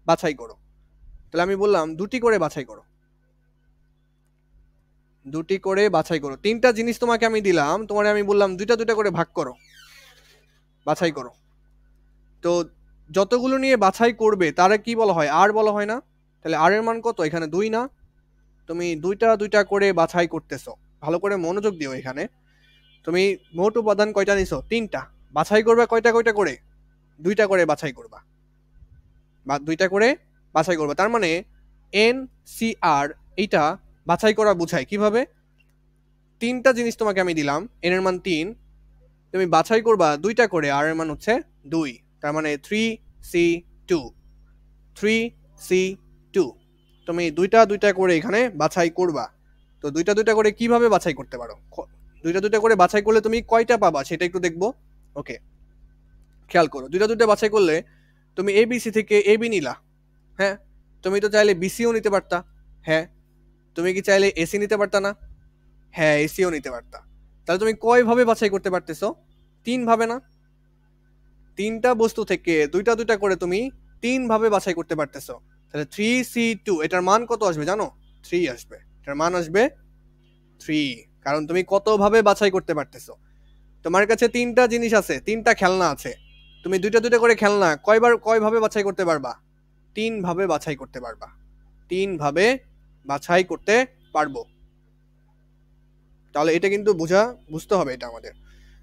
বাছাই করো। তাহলে আমি বললাম দুটি করে বাছাই করো, দুটি করে বাছাই করো। তিনটা জিনিস তোমাকে আমি দিলাম, তোমার আমি বললাম দুইটা দুইটা করে ভাগ করো, বাছাই করো। তো যতগুলো নিয়ে বাছাই করবে তারা কি বলা হয়? আর বলা হয় না? তাহলে আর এর মান কত? এখানে 2 না? তুমি দুইটা দুইটা করে বাছাই করতেছো, ভালো করে মনোযোগ দিও এখানে। তুমি মোট উপাদান কয়টা নিছো? 3টা। বাছাই করবে কয়টা কয়টা করে? দুইটা করে বাছাই করবা, বা দুইটা করে বাছাই করবা। তার মানে এন সি আর এইটা বাছাই করা বোঝায় কিভাবে? তিনটা জিনিস তোমাকে আমি দিলাম, এন এর মান 3, তুমি বাছাই করবা দুইটা করে, আর এর মান হচ্ছে 2। তার মানে 3C2, 3C2। তুমি দুইটা দুইটা করে এখানে বাছাই করবা। তো দুইটা দুইটা করে কিভাবে বাছাই করতে পারো? দুইটা দুইটা করে বাছাই করলে তুমি কয়টা পাবা সেটা একটু দেখবো। ওকে, খেয়াল করো, দুইটা দুইটা বাছাই করলে তুমি এবিসি থেকে এবি নিলা, হ্যাঁ। তুমি তো চাইলে বিসিও নিতে পারতা, হ্যাঁ। তুমি কি চাইলে এসি নিতে পারতা না? হ্যাঁ, এসিও নিতে পারতা। তাহলে তুমি কয় ভাবে বাছাই করতে পারতেছো? 3 ভাবে না? তিনটা বস্তু থেকে দুইটা দুইটা করে তুমি 3 ভাবে বাছাই করতে পারতেছো। তাহলে 3C2 এটার মান কত আসবে জানো? 3 আসবে। এটার মান আসবে 3, কারণ তুমি কত ভাবে বাছাই করতে পারতেছো। তোমার কাছে তিনটা জিনিস আছে, তিনটা খেলনা আছে, তুমি দুইটা দুইটা করে খেলনা কয় ভাবে বাছাই করতে পারবা? 3 ভাবে বাছাই করতে পারবা। 3 ভাবে বাছাই করতে পারবো। তাহলে এটা কিন্তু বুঝতে হবে এটা আমাদের।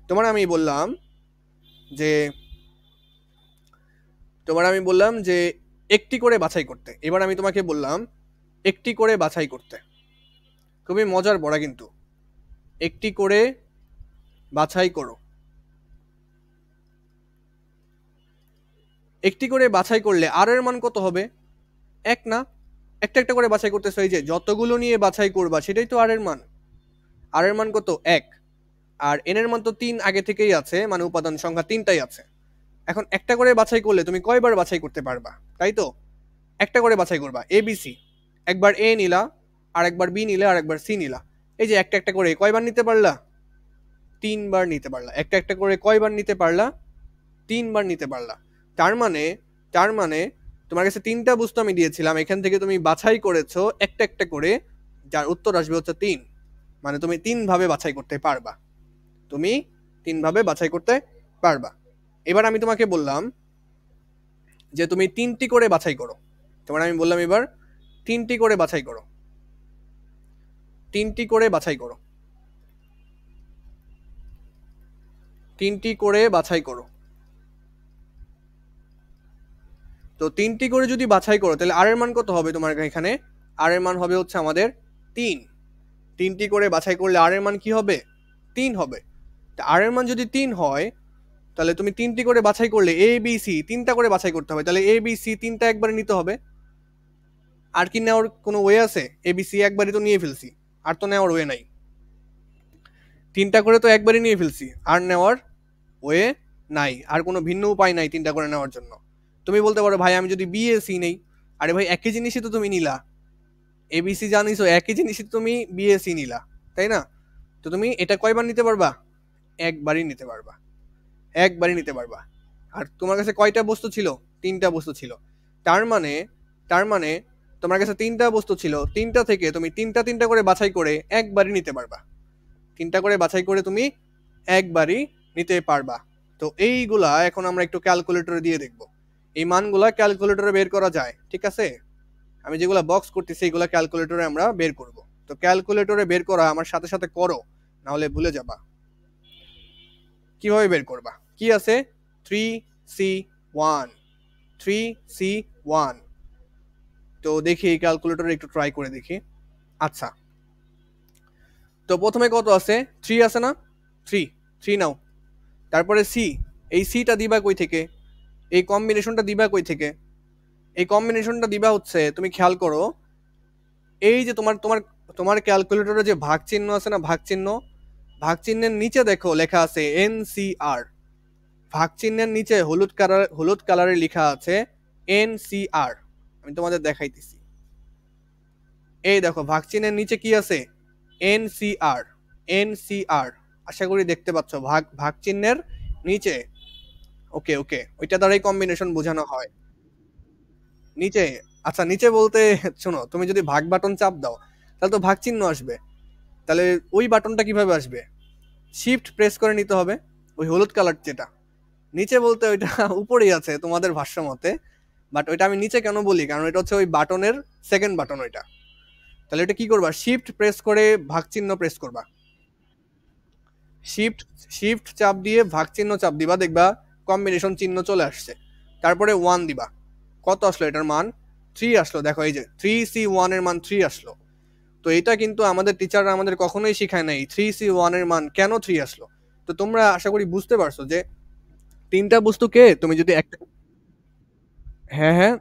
তোমার আমি বললাম যে একটি করে বাছাই করতে। এবার আমি তোমাকে বললাম একটি করে বাছাই করতে। খুবই মজার পড়া কিন্তু। একটি করে বাছাই করো। একটি করে বাছাই করলে আর এর মান কত হবে? 1 না? একটা একটা করে বাছাই করতেছো, এই যে যতগুলো নিয়ে বাছাই করবা সেটাই তো আর এর মান। আর এর মান কত? 1। আর এন এর মান তো 3 আগে থেকেই আছে, মানে উপাদান সংখ্যা 3টাই আছে। এখন একটা করে বাছাই করলে তুমি কয়বার বাছাই করতে পারবা? তাই তো, একটা করে বাছাই করবা। এ বি সি, একবার এ নিলা, আর একবার বি নিলে, আর একবার সি নিলা। এই যে একটা একটা করে কয়বার নিতে পারলা? 3বার নিতে পারলা। একটা একটা করে কয়বার নিতে পারলা? 3বার নিতে পারলা। তার মানে, তার মানে তোমার কাছে তিনটা বস্তু আমি দিয়েছিলাম, এখান থেকে তুমি বাছাই করেছো একটা একটা করে, যার উত্তর আসবে হচ্ছে 3। মানে তুমি 3 ভাবে বাছাই করতে পারবা। তুমি 3 ভাবে বাছাই করতে পারবা। এবার আমি তোমাকে বললাম যে তুমি 3টি করে বাছাই করো। তোমার আমি বললাম এবার 3টি করে বাছাই করো, 3টি করে বাছাই করো। 3টি করে বাছাই করো। তো 3টি করে যদি বাছাই করো তাহলে আর এর মান কত হবে তোমার এখানে? আর এর মান হবে হচ্ছে আমাদের 3। 3টি করে বাছাই করলে আর এর মান কি হবে? 3 হবে। তা আর এর মান যদি 3 হয় তাহলে তুমি 3টি করে বাছাই করলে এ বি সি 3টা করে বাছাই করতে হবে, তাহলে এ বি সি 3টা একবারে নিতে হবে। আর কি নেওয়ার কোনো ওয়ে আছে? এ বি সি একবারই তো নিয়ে ফেলছি, আর তো নেওয়ার ওয়ে নাই। 3টা করে তো একবারই নিয়ে ফেলছি, আর নেওয়ার ওয়ে নাই, আর কোনো ভিন্ন উপায় নাই 3টা করে নেওয়ার জন্য। তুমি বলতে পারো ভাই আমি যদি বি এ সি নেই, আরে ভাই একই জিনিসই তো তুমি নিলা, এবিসি জানিছো একই জিনিসই তো তুমি বিএসসি নিলা, তাই না? তো তুমি এটা কয়বার নিতে পারবা? একবারই নিতে পারবা, একবারই নিতে পারবা। আর তোমার কাছে কয়টা বস্তু ছিল? 3টা বস্তু ছিল। তার মানে তার মানে তোমার কাছে 3টা বস্তু ছিল, 3টা থেকে তুমি 3টা করে বাছাই করে একবারই নিতে পারবা। 3টা করে বাছাই করে তুমি একবারই নিতে পারবা। তো এইগুলা এখন আমরা একটু ক্যালকুলেটরে দিয়ে দেখব। এই মানগুলা ক্যালকুলেটরে বের করা যায়, ঠিক আছে? আমি যেগুলা বক্স করতেছি এগুলা ক্যালকুলেটরে আমরা বের করব। তো ক্যালকুলেটরে বের করা আমার সাথে সাথে করো, না হলে ভুলে যাবা। কিভাবে বের করবা? কি আছে? 3C1, 3C1। তো দেখি ক্যালকুলেটরে একটু ট্রাই করে দেখি। আচ্ছা, তো প্রথমে কত আছে? 3 আছে না? 3, 3 নাও। তারপরে সি, এই সিটা দিবা কই থেকে? এই কম্বিনেশনটা দিবা কই থেকে? এই কম্বিনেশনটা দিবা হচ্ছে, তুমি খেয়াল করো, এই যে তোমার তোমার তোমার ক্যালকুলেটরে যে ভাগ চিহ্ন আছে না, ভাগ চিহ্ন, ভাগ চিহ্নের নিচে দেখো লেখা আছে এনসিআর। ভাগ চিহ্নের নিচে হলুদ কালারে লেখা আছে এনসিআর। আমি তোমাদের দেখাইতেছি, এই দেখো ভাগ চিহ্নের নিচে কি আছে? NCR, NCR. আশা করি দেখতে পাচ্ছ ভাগ ভাগ চিহ্নের নিচে। ওকে ওকে, ওইটা দ্বারাই কম্বিনেশন বোঝানো হয় নিচে। আচ্ছা নিচে বলতে শোনো, তুমি যদি ভাগ বাটন চাপ দাও তাহলে তো ভাগ চিহ্ন আসবে, তাহলে ওই বাটনটা কিভাবে আসবে? শিফট প্রেস করে নিতে হবে, ওই হলুদ কালার যেটা নিচে বলতে ওইটা উপরেই আছে তোমাদের ভাষ্য মতে, বাট ওইটা আমি নিচে কেন বলি, কারণ এটা হচ্ছে ওই বাটনের সেকেন্ড বাটন ওইটা। তাহলে এটা কি করবা? শিফট প্রেস করে ভাগ চিহ্ন প্রেস করবা। শিফট শিফট চাপ দিয়ে ভাগ চিহ্ন চাপ দিবা, দেখবা কম্বিনেশন চিহ্ন চলে আসছে। তারপরে 1 দিবা। কত আসলো এটার মান? 3 আসলো। দেখো এই যে 3C1 এর মান 3 আসলো। তো এটা কিন্তু আমাদের টিচাররা আমাদের কখনোই শেখায় নাই 3C1 এর মান কেন 3 আসলো। তো তোমরা আশা করি বুঝতে পারছো যে 3টা বস্তুকে তুমি যদি একটা, হ্যাঁ হ্যাঁ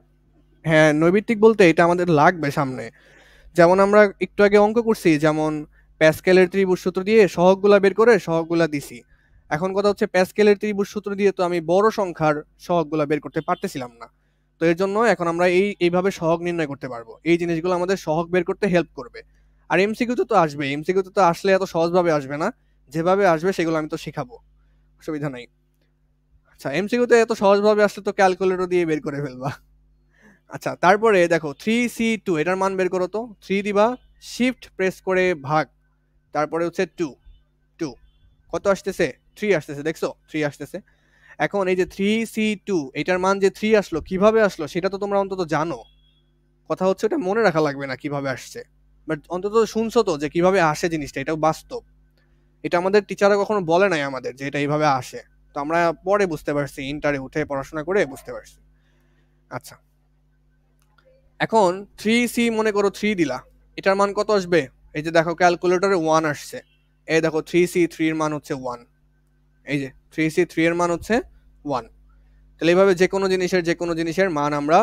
হ্যাঁ, নৈমিত্তিক বলতে এটা আমাদের লাগবে সামনে। যেমন আমরা একটু আগে অঙ্ক করছি, যেমন প্যাসকেলের ত্রিভুজ সূত্র দিয়ে সহগগুলা বের করে সহগগুলা দিছি। এখন কথা হচ্ছে প্যাসকেলের ত্রিভুজ সূত্র দিয়ে তো আমি বড় সংখ্যার সহগগুলা বের করতে পারতেছিলাম না। তো এর জন্য এখন আমরা এইভাবে সহগ নির্ণয় করতে পারবো। এই জিনিসগুলো আমাদের সহগ বের করতে হেল্প করবে। আর এমসিকিউতে তো আসবে, এমসিকিউতে তো আসলে এত সহজভাবে আসবে না, যেভাবে আসবে সেগুলো আমি তো শেখাবো, অসুবিধা নাই। আচ্ছা এমসিকিউতে এত সহজভাবে আসলে তো ক্যালকুলেটর দিয়ে বের করে ফেলবা। আচ্ছা তারপরে দেখো 3C2 এটার মান বের করো তো। 3 দিবা, শিফট প্রেস করে ভাগ, তারপরে হচ্ছে 2, 2 কত আসতেছে? 3 আসতেছে, দেখছো 3 আসতেছে। এখন এই যে 3C2 এটার মান যে 3 আসলো, কিভাবে আসলো সেটা তো তোমরা অন্তত জানো। কথা হচ্ছে এটা মনে রাখা লাগবে না কিভাবে আসছে, বাট অন্তত শুনছো তো যে কিভাবে আসে জিনিসটা, এটাও বাস্তব। এটা আমাদের টিচাররা কখনো বলে নাই আমাদের যে এটা এইভাবে আসে। তো আমরা পরে বুঝতে পারছি, ইন্টারে উঠে পড়াশোনা করে বুঝতে পারছি। আচ্ছা এখন 3C মনে করো 3 দিলা, এটার মান কত আসবে? এই যে দেখো ক্যালকুলেটরে 1 আসছে। এই দেখো 3C3 এর মান হচ্ছে 1। এই যে 3C3 এর মান হচ্ছে 1। তাহলে এইভাবে যে কোনো জিনিসের মান আমরা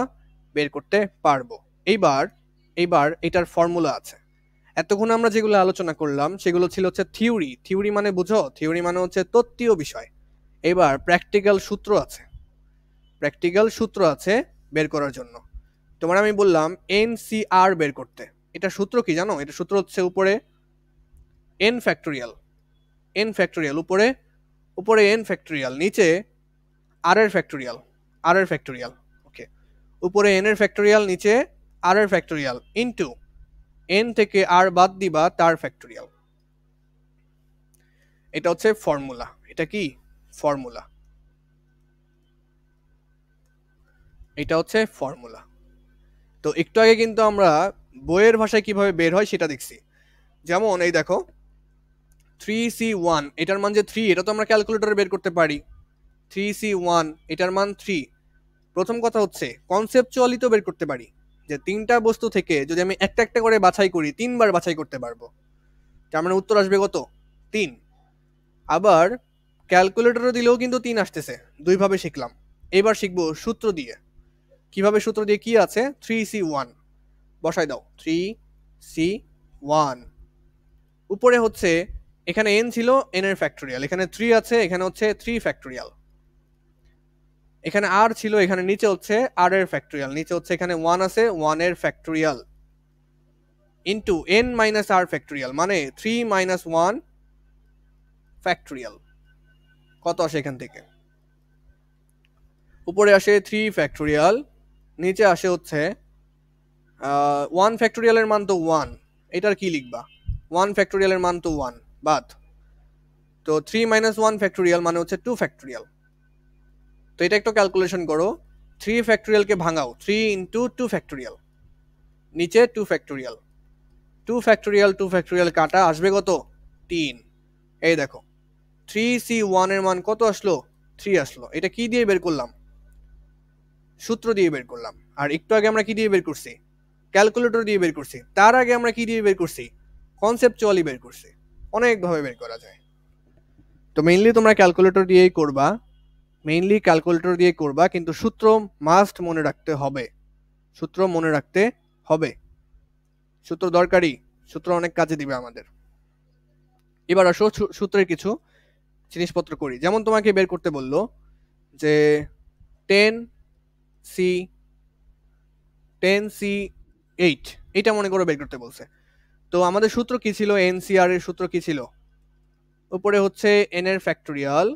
বের করতে পারবো। এইবার এইবার এটার ফর্মুলা আছে। এতক্ষণ আমরা যেগুলো আলোচনা করলাম সেগুলো ছিল হচ্ছে থিওরি। থিওরি মানে বুঝো, থিওরি মানে হচ্ছে তত্ত্বীয় বিষয়। এবার প্র্যাকটিক্যাল সূত্র আছে, প্র্যাকটিক্যাল সূত্র আছে বের করার জন্য। তোমার আমি বললাম এনসিআর বের করতে। এটা সূত্র কি জানো? এটা সূত্র হচ্ছে উপরে এন ফ্যাক্টোরিয়াল, এন ফ্যাক্টোরিয়াল উপরে, উপরে এন ফ্যাক্টোরিয়াল, নিচে আর এর ফ্যাক্টোরিয়াল, আর এর ফ্যাক্টোরিয়াল। ওকে, উপরে এন এর ফ্যাক্টোরিয়াল, নিচে আর এর ফ্যাক্টোরিয়াল, ইনটু এন থেকে আর বাদ দিবা তার ফ্যাক্টোরিয়াল। এটা হচ্ছে ফর্মুলা। এটা কি ফর্মুলা? এটা হচ্ছে ফর্মুলা। তো একটু আগে কিন্তু আমরা বইয়ের ভাষায় কিভাবে বের হয় সেটা দেখছি। যেমন এই দেখো 3C1 এটার মান যে 3, এটা তো আমরা ক্যালকুলেটরে বের করতে পারি। 3C1 এটার মান 3। প্রথম কথা হচ্ছে কনসেপচুয়ালি তো বের করতে পারি, যে তিনটা বস্তু থেকে যদি আমি একটা একটা করে বাছাই করি 3বার বাছাই করতে পারবো, তার মানে উত্তর আসবে কত? 3। আবার ক্যালকুলেটরে দিলেও কিন্তু 3 আসতেছে। দুইভাবে শিখলাম। এবার শিখবো সূত্র দিয়ে। কিভাবে সূত্র দিয়ে? কি আছে? 3C1 বসাই দাও। 3C1 উপরে হচ্ছে, এখানে n ছিল, n এর ফ্যাক্টোরিয়াল, এখানে 3 আছে, এখানে হচ্ছে 3 ফ্যাক্টোরিয়াল, এখানে r ছিল, এখানে নিচে হচ্ছে r এর ফ্যাক্টোরিয়াল, নিচে হচ্ছে এখানে 1 আছে, 1 এর factorial into n minus r factorial, মানে 3 মাইনাস 1 ফ্যাক্টোরিয়াল। কত আসে এখান থেকে? উপরে আসে 3 ফ্যাক্টোরিয়াল, নিচে আসে হচ্ছে 1 ফ্যাক্টোরিয়ালের মান তো 1, এটার কি লিখবা? 1 ফ্যাক্টোরিয়ালের মান তো 1 বাদ, তো 3 মাইনাস 1 ফ্যাক্টোরিয়াল মানে হচ্ছে 2 ফ্যাক্টোরিয়াল। তো এটা একটু ক্যালকুলেশন করো, 3 ফ্যাক্টোরিয়ালকে ভাঙাও, 3 ইন্টু 2 ফ্যাক্টোরিয়াল, নিচে 2 ফ্যাক্টোরিয়াল, 2 ফ্যাক্টোরিয়াল 2 ফ্যাক্টোরিয়াল কাটা, আসবে কত? 3। এই দেখো 3C1 এর মান কত আসলো? 3 আসলো। এটা কি দিয়ে বের করলাম? সূত্র দিয়ে বের করলাম। আর একটু আগে আমরা কি দিয়ে বের করছি? ক্যালকুলেটর দিয়ে বের করছি। তার আগে আমরা কি দিয়ে বের করছি? কনসেপচুয়ালি বের করছি। অনেকভাবে বের করা যায়। তো মেইনলি তোমরা ক্যালকুলেটর দিয়েই করবা, কিন্তু সূত্র মাস্ট মনে রাখতে হবে, সূত্র মনে রাখতে হবে, সূত্র দরকারি, সূত্র অনেক কাজে দিবে আমাদের। এবার আসো সূত্রের কিছু জিনিসপত্র করি। যেমন তোমাকে বের করতে বললো যে 10C8, এটা মনে করে বের করতে বলছে। তো আমাদের সূত্র কি ছিল? NCR এর সূত্র কি ছিল? উপরে হচ্ছে n এর ফ্যাক্টোরিয়াল,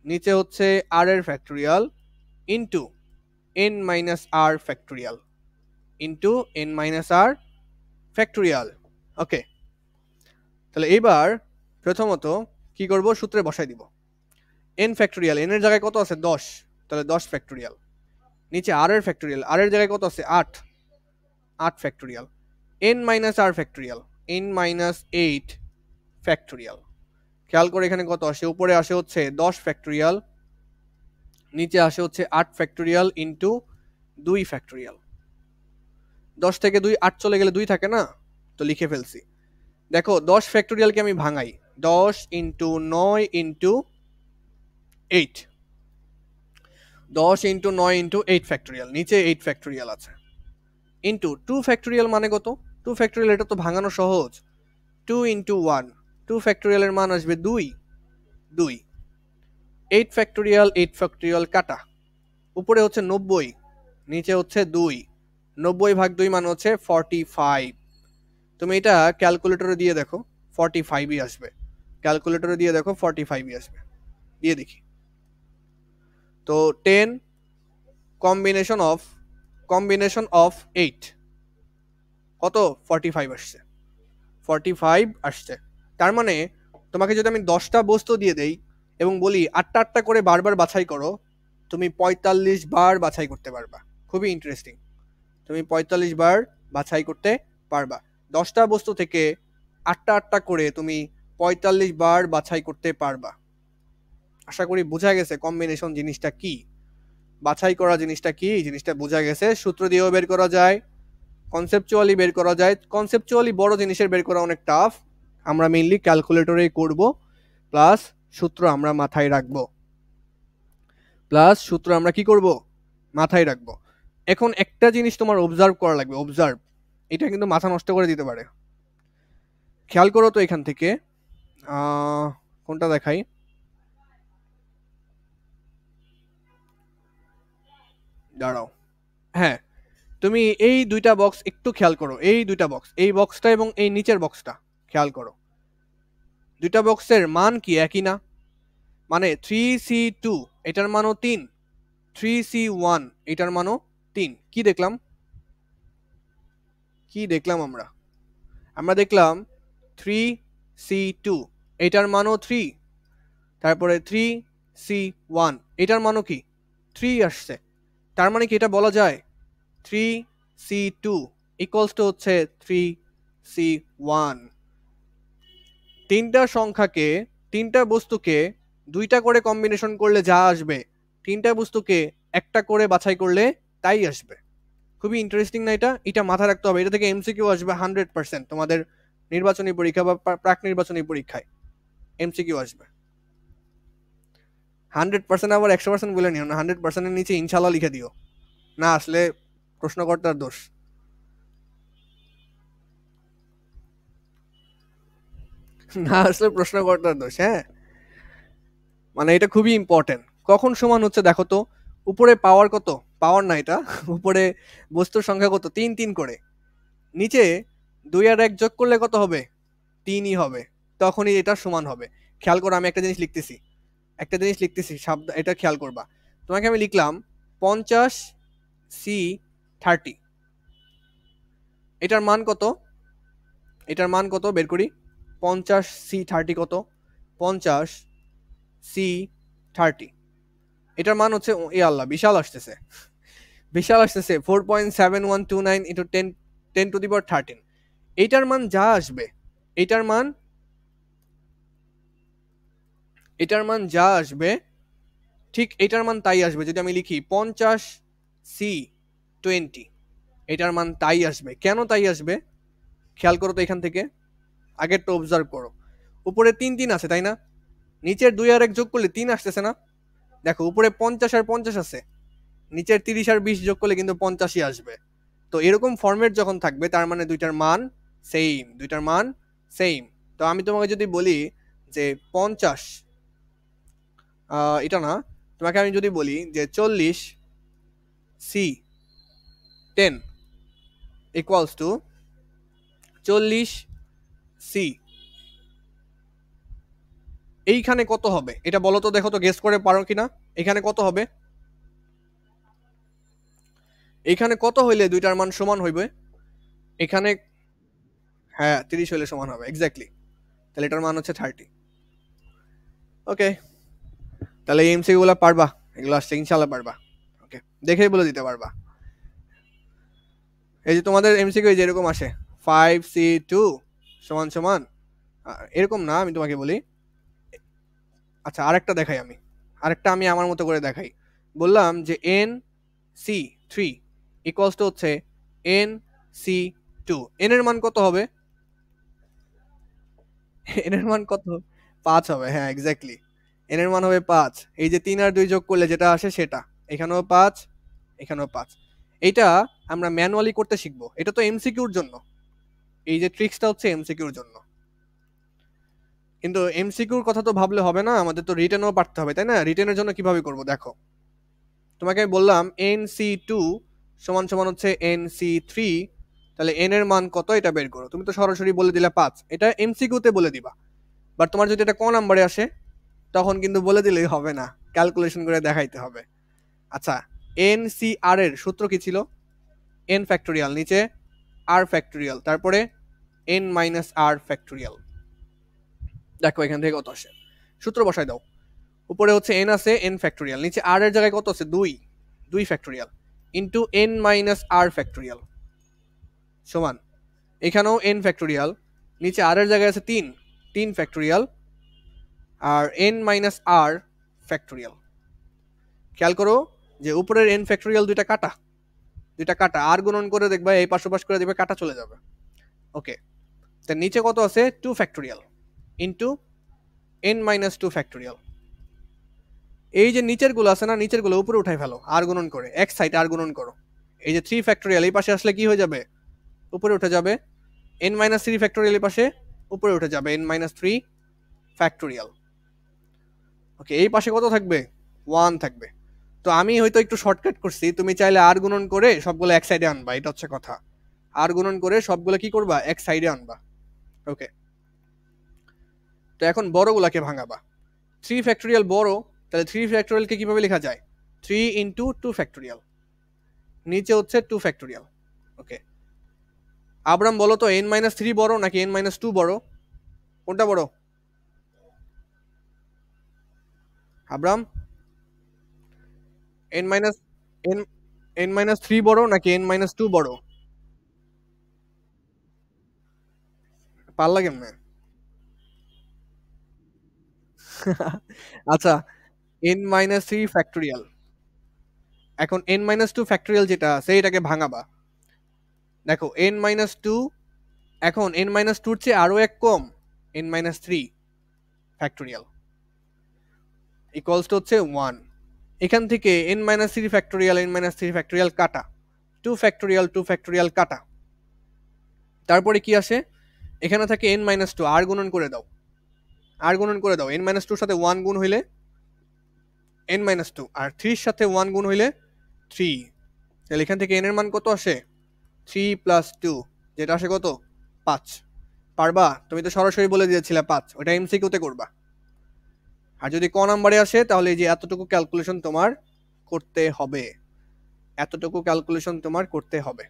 নিচে হচ্ছে r এর factorial into n minus r factorial into n minus r factorial. Okay, তাহলে এবার প্রথমত কি করব? সূত্রে বসাই দিব n ফ্যাক্টোরিয়াল, n এর জায়গায় কত আছে? 10, তাহলে 10 ফ্যাক্টোরিয়াল। নিচে r এর ফ্যাক্টোরিয়াল, r এর জায়গায় কত আছে? 8, 8 factorial. n minus r factorial, n minus 8 factorial. খেয়াল করে এখানে কত আসে? উপরে আসে হচ্ছে 10 ফ্যাক্টোরিয়াল, নিচে আসে হচ্ছে 8 ফ্যাক্টোরিয়াল ইনটু 2 ফ্যাক্টোরিয়াল। 10 থেকে 2 8 চলে গেলে 2 থাকে না, তো লিখে ফেলছি। দেখো 10 ফ্যাক্টোরিয়ালকে আমি ভাঙাই, 10 into 9 into 8, 10 into 9 into 8 factorial, নিচে 8 ফ্যাক্টোরিয়াল আছে, ইনটু 2 ফ্যাক্টোরিয়াল মানে কত? 2 ফ্যাক্টোরিয়াল, এটা তো ভাঙানো সহজ, 2 ইনটু 1, 2 ফ্যাক্টোরিয়ালের মান আসবে 2, 2, 8 ফ্যাক্টোরিয়াল 8 ফ্যাক্টোরিয়াল কাটা, উপরে হচ্ছে 90, নিচে হচ্ছে 2, 90 ভাগ 2 মানে হচ্ছে 45। তুমি এটা ক্যালকুলেটরে দিয়ে দেখো 45ই আসবে, ক্যালকুলেটরে দিয়ে দেখো 45ই আসবে, দিয়ে দেখি। তো 10 কম্বিনেশন অফ 8 কত? 45 আসছে, 45 আসছে। তার মানে তোমাকে যদি আমি 10টা বস্তু দিয়ে দেই এবং বলি 8টা 8টা করে বারবার বাছাই করো, তুমি 45 বার বাছাই করতে পারবা। খুবই ইন্টারেস্টিং, তুমি 45 বার বাছাই করতে পারবা। 10টা বস্তু থেকে 8টা 8টা করে তুমি 45 বার বাছাই করতে পারবা। আশা করি বোঝা গেছে কম্বিনেশন জিনিসটা কি, বাছাই করা জিনিসটা কি, জিনিসটা বোঝা গেছে। সূত্র দিয়েও বের করা যায়, কনসেপচুয়ালি বের করা যায়। কনসেপচুয়ালি বড় জিনিসের বের করা অনেক টাফ, আমরা মেইনলি ক্যালকুলেটরেই করব, প্লাস সূত্র আমরা মাথায় রাখবো, প্লাস সূত্র আমরা কি করব? মাথায় রাখবো। এখন একটা জিনিস তোমার অবজার্ভ করা লাগবে, অবজার্ভ, এটা কিন্তু মাথা নষ্ট করে দিতে পারে। খেয়াল করো তো এখান থেকে কোনটা দেখাই, দাঁড়াও, হ্যাঁ, তুমি এই দুইটা বক্স একটু খেয়াল করো, এই দুইটা বক্স, এই বক্সটা এবং এই নিচের বক্সটা খেয়াল করো, দুইটা বক্সের মান কি? একই না? মানে 3C2 এটার মানও 3, 3C1 এটার মানও 3। কি দেখলাম? কি দেখলাম আমরা? আমরা দেখলাম 3C2 এটার মানও 3, তারপরে 3C1 এটার মানও কি? 3 আসছে। তার মানে কি এটা বলা যায় 3C2 ইকুয়ালস টু হচ্ছে 3C1? তিনটা সংখ্যাকে, তিনটা বস্তুকে দুইটা করে কম্বিনেশন করলে যা আসবে, তিনটা বস্তুকে একটা করে বাছাই করলে তাই আসবে। খুবই ইন্টারেস্টিং না এটা? এটা মাথায় রাখতে হবে। এটা থেকে এমসিকিউ আসবে 100% তোমাদের নির্বাচনী পরীক্ষা বা প্রাক নির্বাচনী পরীক্ষায় এমসিকিউ আসবে 100%। আবার 100% বলে নিও না, 100%-এর নিচে ইনশাল্লাহ লিখে দিও, না আসলে প্রশ্নকর্তার দোষ। না আসলে প্রশ্নকর্তার দোষ, হ্যাঁ। মানে এটা খুবই ইম্পর্টেন্ট। কখন সমান হচ্ছে দেখো তো, উপরে পাওয়ার কত, পাওয়ার না এটা, উপরে বস্তুর সংখ্যা কত, 3 3 করে, নিচে 2 আর 1 যোগ করলে কত হবে, 3ই হবে, তখনই এটা সমান হবে। খেয়াল করো, আমি একটা জিনিস লিখতেছি, একটা জিনিস লিখতেছি, সাবধান, এটা খেয়াল করবা। তোমাকে আমি লিখলাম 50 C 30, এটার মান কত, এটার মান কত বের করি। 50 C 30 কত, 50 C 30, এটার মান হচ্ছে, এ আল্লাহ বিশাল আসতেছে, বিশাল আসতেছে, 4.7129 ইন্টু 10 10 টু দি পাওয়ার 13। এইটার মান যা আসবে, এইটার মান, এটার মান যা আসবে, ঠিক এটার মান তাই আসবে। যদি আমি লিখি 50 C 20, এটার মান তাই আসবে। কেন তাই আসবে খেয়াল করো তো, এখান থেকে আগেরটা অবজার্ভ করো। উপরে 3 3 আছে তাই না, নিচের 2 আর 1 যোগ করলে 3 আসতেছে না। দেখো উপরে 50 আর 50 আছে, নিচের 30 আর 20 যোগ করলে কিন্তু 85ই আসবে। তো এরকম ফরম্যাট যখন থাকবে, তার মানে দুইটার মান সেম, দুইটার মান সেম। তো আমি তোমাকে যদি বলি যে 50, এটা না, তোমাকে আমি যদি বলি যে 40 C 10 ইকুয়ালস টু 40 C, এইখানে কত হবে এটা বলো তো, দেখো তো গেস করে পারো কিনা। এখানে কত হবে, এখানে কত হইলে দুইটার মান সমান হইবে, এখানে, হ্যাঁ 30 হইলে সমান হবে, এক্স্যাক্টলি। তাহলে এটার মান হচ্ছে 30। ওকে, তাহলে এই এমসিকিউ গুলো পারবা, এগুলো আসছে ইনশাল্লাহ পারবা। ওকে, দেখেই বলে দিতে পারবা। এই যে তোমাদের এমসিকিউ যে এরকম আসে, 5C2 সমান সমান, এরকম না, আমি তোমাকে বলি, আচ্ছা আরেকটা দেখাই, আমি আরেকটা আমি আমার মতো করে দেখাই। বললাম যে NC3 ইকুয়ালস টু হচ্ছে NC2, এন এর মান কত হবে, এন এর মান কত, 5 হবে, হ্যাঁ এক্স্যাক্টলি, এন এর মান হবে 5। এই যে 3 আর 2 যোগ করলে যেটা আসে সেটা, এখানেও 5, এখানেও 5। এইটা আমরা ম্যানুয়ালি করতে শিখবো, এটা তো এমসিকিউর জন্য, এই যে ট্রিক্সটা হচ্ছে এমসিকিউর জন্য। কিন্তু এমসিকিউর কথা তো ভাবলে হবে না, আমাদের তো রিটেনও পারতে হবে তাই না। রিটেনের জন্য কিভাবে করব দেখো, তোমাকে আমি বললাম NC2 সমান সমান হচ্ছে NC3, তাহলে n এর মান কত এটা বের করো। তুমি তো সরাসরি বলে দিলে 5, এটা এমসিকিউতে বলে দিবা। বাট তোমার যদি এটা ক নাম্বারে আসে, তখন কিন্তু বলে দিলেই হবে না, ক্যালকুলেশন করে দেখাইতে হবে। আচ্ছা, NCR এর সূত্র কি ছিল, n ফ্যাক্টোরিয়াল, নিচে r ফ্যাক্টোরিয়াল, তারপরে n মাইনাস r ফ্যাক্টোরিয়াল। দেখো এখান থেকে কত আসে, সূত্র বসাই দাও। উপরে হচ্ছে n আছে, n ফ্যাক্টোরিয়াল, নিচে r এর জায়গায় কত আছে, 2, 2 factorial into n minus r factorial সমান, এখানেও n ফ্যাক্টোরিয়াল, নিচে r এর জায়গায় আছে 3, 3 ফ্যাক্টোরিয়াল, আর n মাইনাস r ফ্যাক্টোরিয়াল। খেয়াল করো যে উপরের n ফ্যাক্টোরিয়াল দুইটা কাটা, দুইটা কাটা, আর গুণন করে দেখবা এই পাশ ওপাশ করে দিবে, কাটা চলে যাবে। ওকে, তার নিচে কত আছে, 2 factorial into n minus 2 factorial. এই যে নিচের গুলো আছে না, নিচের গুলো উপরে উঠাই ফেলো, আর গুণন করে এক সাইড আর গুণন করো। এই যে 3 ফ্যাক্টোরিয়াল এই পাশে আসলে কি হয়ে যাবে, উপরে উঠে যাবে। n মাইনাস 3 ফ্যাক্টোরিয়াল এই পাশে উপরে উঠে যাবে, n মাইনাস 3 ফ্যাক্টোরিয়াল। ওকে, এই পাশে কত থাকবে, 1 থাকবে। তো আমি হয়তো একটু শর্টকাট করছি, তুমি চাইলে আর গুণন করে সবগুলো এক সাইডে আনবা, এটা হচ্ছে কথা। আর গুণন করে সবগুলো কি করবা, এক সাইডে আনবা। ওকে, তো এখন বড়গুলাকে ভাঙাবা। 3 ফ্যাক্টোরিয়াল বড়, তাহলে 3 ফ্যাক্টোরিয়ালকে কিভাবে লেখা যায়, 3 ইন্টু 2 ফ্যাক্টোরিয়াল, নিচে হচ্ছে 2 ফ্যাক্টোরিয়াল। ওকে, আব্রাম বলো তো n মাইনাস 3 বড় নাকি n মাইনাস 2 বড়, কোনটা বড় Abram, n minus n n minus 3 বড় নাকি n মাইনাস 2 বড়, পারলা কেমনে। আচ্ছা, n মাইনাস থ্রি ফ্যাক্টোরিয়াল। এখন n মাইনাস টু ফ্যাক্টোরিয়াল যেটা আছে এটাকে ভাঙাবা। দেখো n মাইনাস টু, এখন n মাইনাস টুর চেয়ে আরো এক কম, n minus three factorial equals to হচ্ছে ওয়ান। এখান থেকে n minus three factorial, n minus three factorial কাটা, টু ফ্যাক্টোরিয়াল কাটা, তারপরে কি আসে, এখানে থাকে n মাইনাস টু, আর গুণন করে দাও, আর গুণন করে দাও, n মাইনাস টুর সাথে ওয়ান গুণ হইলে n মাইনাস টু, আর থ্রির সাথে ওয়ান গুণ হইলে থ্রি। তাহলে এখান থেকে n এর মান কত আসে, থ্রি প্লাস টু, যেটা আসে কত, পাঁচ। পারবা? তুমি তো সরাসরি বলে দিয়েছিলে পাঁচ, ওটা এমসিকিউতে করবা। আর যদি ক নাম্বারে আসে তাহলে এই যে এতটুকু ক্যালকুলেশন তোমার করতে হবে, এতটুকু ক্যালকুলেশন তোমার করতে হবে।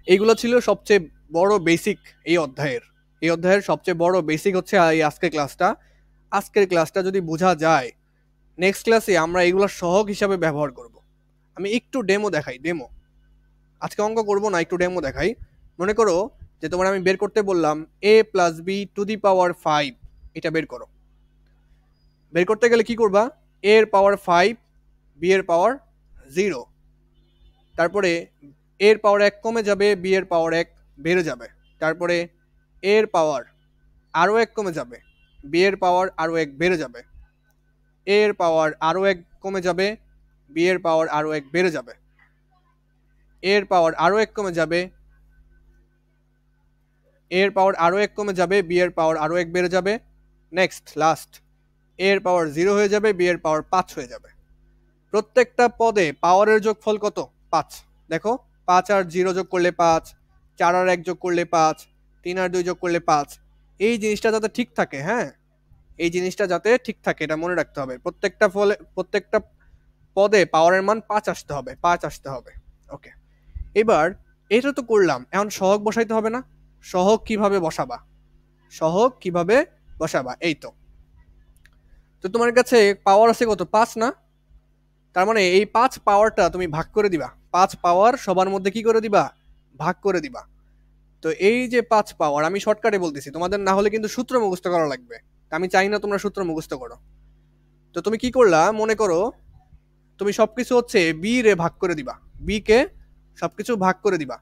এইগুলো ছিল সবচেয়ে বড় বেসিক এই অধ্যায়ের। এই অধ্যায়ের সবচেয়ে বড় বেসিক হচ্ছে এই আজকের ক্লাসটা। আজকের ক্লাসটা যদি বোঝা যায়, নেক্সট ক্লাসে আমরা এগুলো সহগ হিসাবে ব্যবহার করব। আমি একটু ডেমো দেখাই, ডেমো। আজকে অঙ্ক করব না, একটু ডেমো দেখাই। মনে করো যে তোমার আমি বের করতে বললাম a plus B to the power five, এটা বের করো। বের করতে গেলে কি করবা, a এর পাওয়ার ফাইভ, বি এর পাওয়ার জিরো, তারপরে এর পাওয়ার এক কমে যাবে, বি এর পাওয়ার এক বেড়ে যাবে, তারপরে এর পাওয়ার আরও এক কমে যাবে, বি এর পাওয়ার আরও এক বেড়ে যাবে, এর পাওয়ার আরও এক কমে যাবে, বি এর পাওয়ার আরও এক বেড়ে যাবে, এর পাওয়ার আরও এক কমে যাবে, এর পাওয়ার আরও এক কমে যাবে, বি এর পাওয়ার আরও এক বেড়ে যাবে, নেক্সট লাস্ট এর পাওয়ার জিরো হয়ে যাবে, বি এর পাওয়ার পাঁচ হয়ে যাবে। প্রত্যেকটা পদে পাওয়ারের যোগফল কত, পাঁচ। দেখো, পাঁচ আর জিরো যোগ করলে পাঁচ, চার আর এক যোগ করলে পাঁচ, তিন আর দুই যোগ করলে পাঁচ। এই জিনিসটা যাতে ঠিক থাকে, হ্যাঁ, এই জিনিসটা যাতে ঠিক থাকে এটা মনে রাখতে হবে। প্রত্যেকটা পদে পাওয়ারের মান পাঁচ আসতে হবে, পাঁচ আসতে হবে। ওকে, এবার এটা তো করলাম, এখন সহগ বসাইতে হবে না? সহগ কিভাবে বসাবা, সহগ কিভাবে বসাবা, এই তো। তো তোমার কাছে পাওয়ার আছে কত, পাঁচ না? তার মানে এই পাঁচ পাওয়ারটা তুমি ভাগ করে দিবা, পাঁচ পাওয়ার সবার মধ্যে কি করে দিবা, ভাগ করে দিবা। তো এই যে পাঁচ পাওয়ার, আমি শর্টকাটে বলতেছি, তোমাদের না হলে কিন্তু সূত্র মুখস্থ করা লাগবে, আমি চাই না তোমরা সূত্র মুখস্থ করো। তো তুমি কি করলা, মনে করো তুমি সবকিছু হচ্ছে বি রে ভাগ করে দিবা, বি কে সবকিছু ভাগ করে দিবা।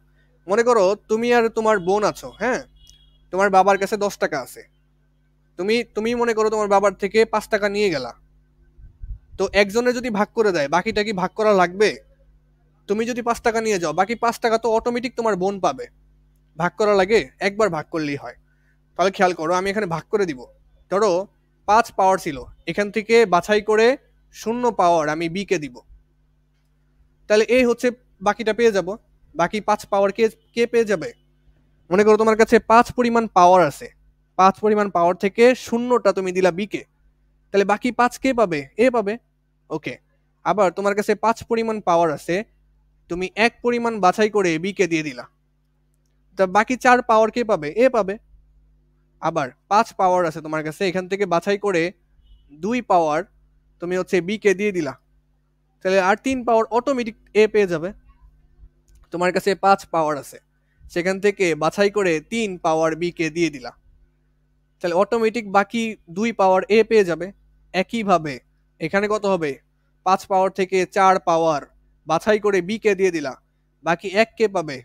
মনে করো তুমি আর তোমার বোন আছো, হ্যাঁ, তোমার বাবার কাছে 10 টাকা আছে, তুমি তুমি মনে করো তোমার বাবার থেকে 5 টাকা নিয়ে গেলা। তো একজনের যদি ভাগ করে দেয়, বাকিটা কি ভাগ করা লাগবে? তুমি যদি 5 টাকা নিয়ে যাও, বাকি 5 টাকা তো অটোমেটিক তোমার বোন পাবে, ভাগ করা লাগে? একবার ভাগ করলেই হয়। তাহলে খেয়াল করো, আমি এখানে ভাগ করে দিব। ধরো 5 পাওয়ার ছিল, এখান থেকে বাছাই করে 0 পাওয়ার আমি বি কে দিব, তাহলে এই হচ্ছে বাকিটা পেয়ে যাব। বাকি 5 পাওয়ার কে কে পেয়ে যাবে? মনে করো তোমার কাছে 5 পরিমাণ পাওয়ার আছে, 5 পরিমাণ পাওয়ার থেকে 0টা তুমি দিলা বি কে, তাহলে বাকি 5 কে পাবে? এ পাবে। ওকে, আবার তোমার কাছে 5 পরিমাণ পাওয়ার আছে, তুমি 1 পরিমাণ বাছাই করে বি কে দিয়ে দিলা, তা বাকি 4 পাওয়ার কে পাবে? এ পাবে। আবার 5 পাওয়ার আছে তোমার কাছে, এখান থেকে বাছাই করে 2 পাওয়ার তুমি হচ্ছে বি কে দিয়ে দিলা, তাহলে আর 3 পাওয়ার অটোমেটিক এ পেয়ে যাবে। তোমার কাছে 5 পাওয়ার আছে, সেখান থেকে বাছাই করে 3 পাওয়ার বি কে দিয়ে দিলা, তাহলে অটোমেটিক বাকি 2 পাওয়ার এ পেয়ে যাবে। একইভাবে এখানে কত হবে, 5 পাওয়ার থেকে 4 পাওয়ার বাছাই করে বি কে দিয়ে দিলা, বাকি 1 কে পাবে?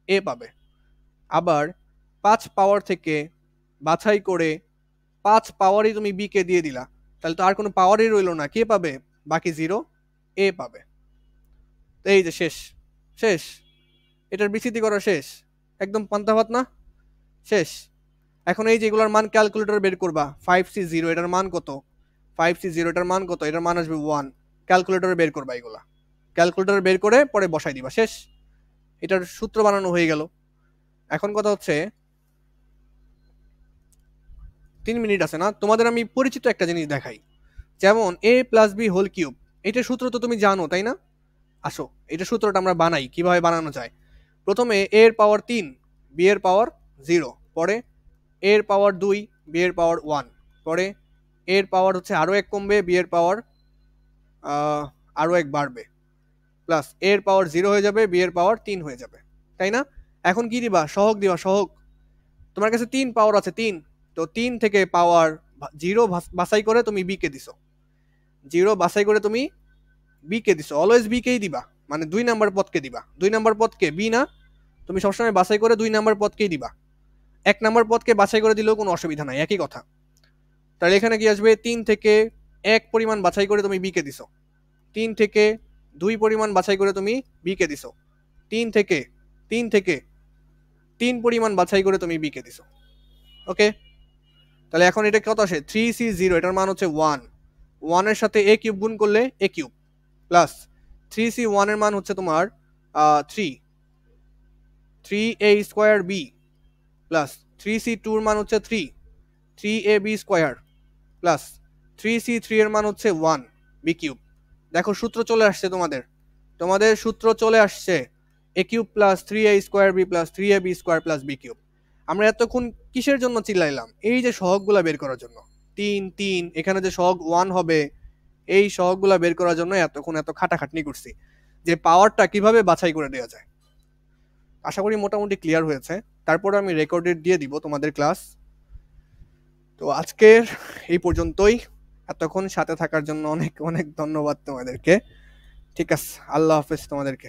এ পাবে। আবার 5 পাওয়ার থেকে বাছাই করে 5 পাওয়ারই তুমি বি কে দিয়ে দিলা, তাহলে তো আর কোনো পাওয়ারই রইলো না, কে পাবে? বাকি জিরো, এ পাবে। এই যে শেষ, শেষ, এটার বিচ্ছিতি করা শেষ, একদম পান্তা ভাত না, শেষ। এখন এই যেগুলোর মান ক্যালকুলেটর বের করবা, 5C0 এটার মান কত, 5C0 এটার মান কত, এটার মান আসবে 1, ক্যালকুলেটরে বের করবা এগুলা, ক্যালকুলেটর বের করে পরে বসাই দিবা, শেষ। এটার সূত্র বানানো হয়ে গেল। এখন কথা হচ্ছে 3 মিনিট আছে না, তোমাদের আমি পরিচিত একটা জিনিস দেখাই। যেমন a plus B whole cube, এটার সূত্র তো তুমি জানো তাই না? আসো এটা সূত্রটা আমরা বানাই, কিভাবে বানানো যায়। প্রথমে a এর পাওয়ার 3, বি এর পাওয়ার 0, পরে a এর পাওয়ার 2, বি এর পাওয়ার 1, পরে a এর পাওয়ার হচ্ছে আরও এক কমবে, বি এর পাওয়ার আরও এক বাড়বে, প্লাস a এর পাওয়ার 0 হয়ে যাবে, বি এর পাওয়ার 3 হয়ে যাবে, তাই না? এখন কি দিবা, সহগ দিবা, সহগ। তোমার কাছে 3 পাওয়ার আছে, 3, তো 3 থেকে পাওয়ার জিরো বাছাই করে তুমি বি কে দিছো, জিরো বাছাই করে তুমি বি কে দিছো, অলওয়েজ বি কেই দিবা, মানে 2 নাম্বার পদকে দিবা। 2 নাম্বার পদকে বি না, তুমি সবসময় বাছাই করে 2 নাম্বার পদকেই দিবা। 1 নাম্বার পদকে বাছাই করে দিলেও কোনো অসুবিধা নাই, একই কথা। তাহলে এখানে কি আসবে, 3 থেকে 1 পরিমাণ বাছাই করে তুমি বি কে দিছো, 3 থেকে 2 পরিমাণ বাছাই করে তুমি বি কে দিছো, 3 থেকে 3 পরিমাণ বাছাই করে তুমি বি কে দিছো। ওকে, তাহলে এখন এটা কত আসে, 3c0, এটার মান হচ্ছে 1, 1 এর সাথে a কিউব গুণ করলে a কিউব প্লাস 3c1 এর মান হচ্ছে তোমার 3, 3a square b plus 3c2 এর মান হচ্ছে 3, 3ab স্কয়ার প্লাস 3c3 এর মান হচ্ছে 1 বি কিউব। দেখো সূত্র চলে আসছে তোমাদের, তোমাদের সূত্র চলে আসছে a cube plus 3a square b plus 3ab square plus b cube. আমরা এতক্ষণ কিসের জন্য চিল্লাইলাম, এই যে সহগগুলা বের করার জন্য। 3 3 এখানে যে সহগ 1 হবে, এই সহগগুলা বের করার জন্য এতক্ষণ এত খাটাখাটনি করছি যে পাওয়ারটা কিভাবে বাছাই করে দেওয়া যায়। আশা করি মোটামুটি ক্লিয়ার হয়েছে। তারপরে আমি রেকর্ডেড দিয়ে দিব তোমাদের ক্লাস। তো আজকের এই পর্যন্তই, এতক্ষণ সাথে থাকার জন্য অনেক অনেক ধন্যবাদ তোমাদেরকে। ঠিক আছে, আল্লাহ হাফেজ তোমাদেরকে।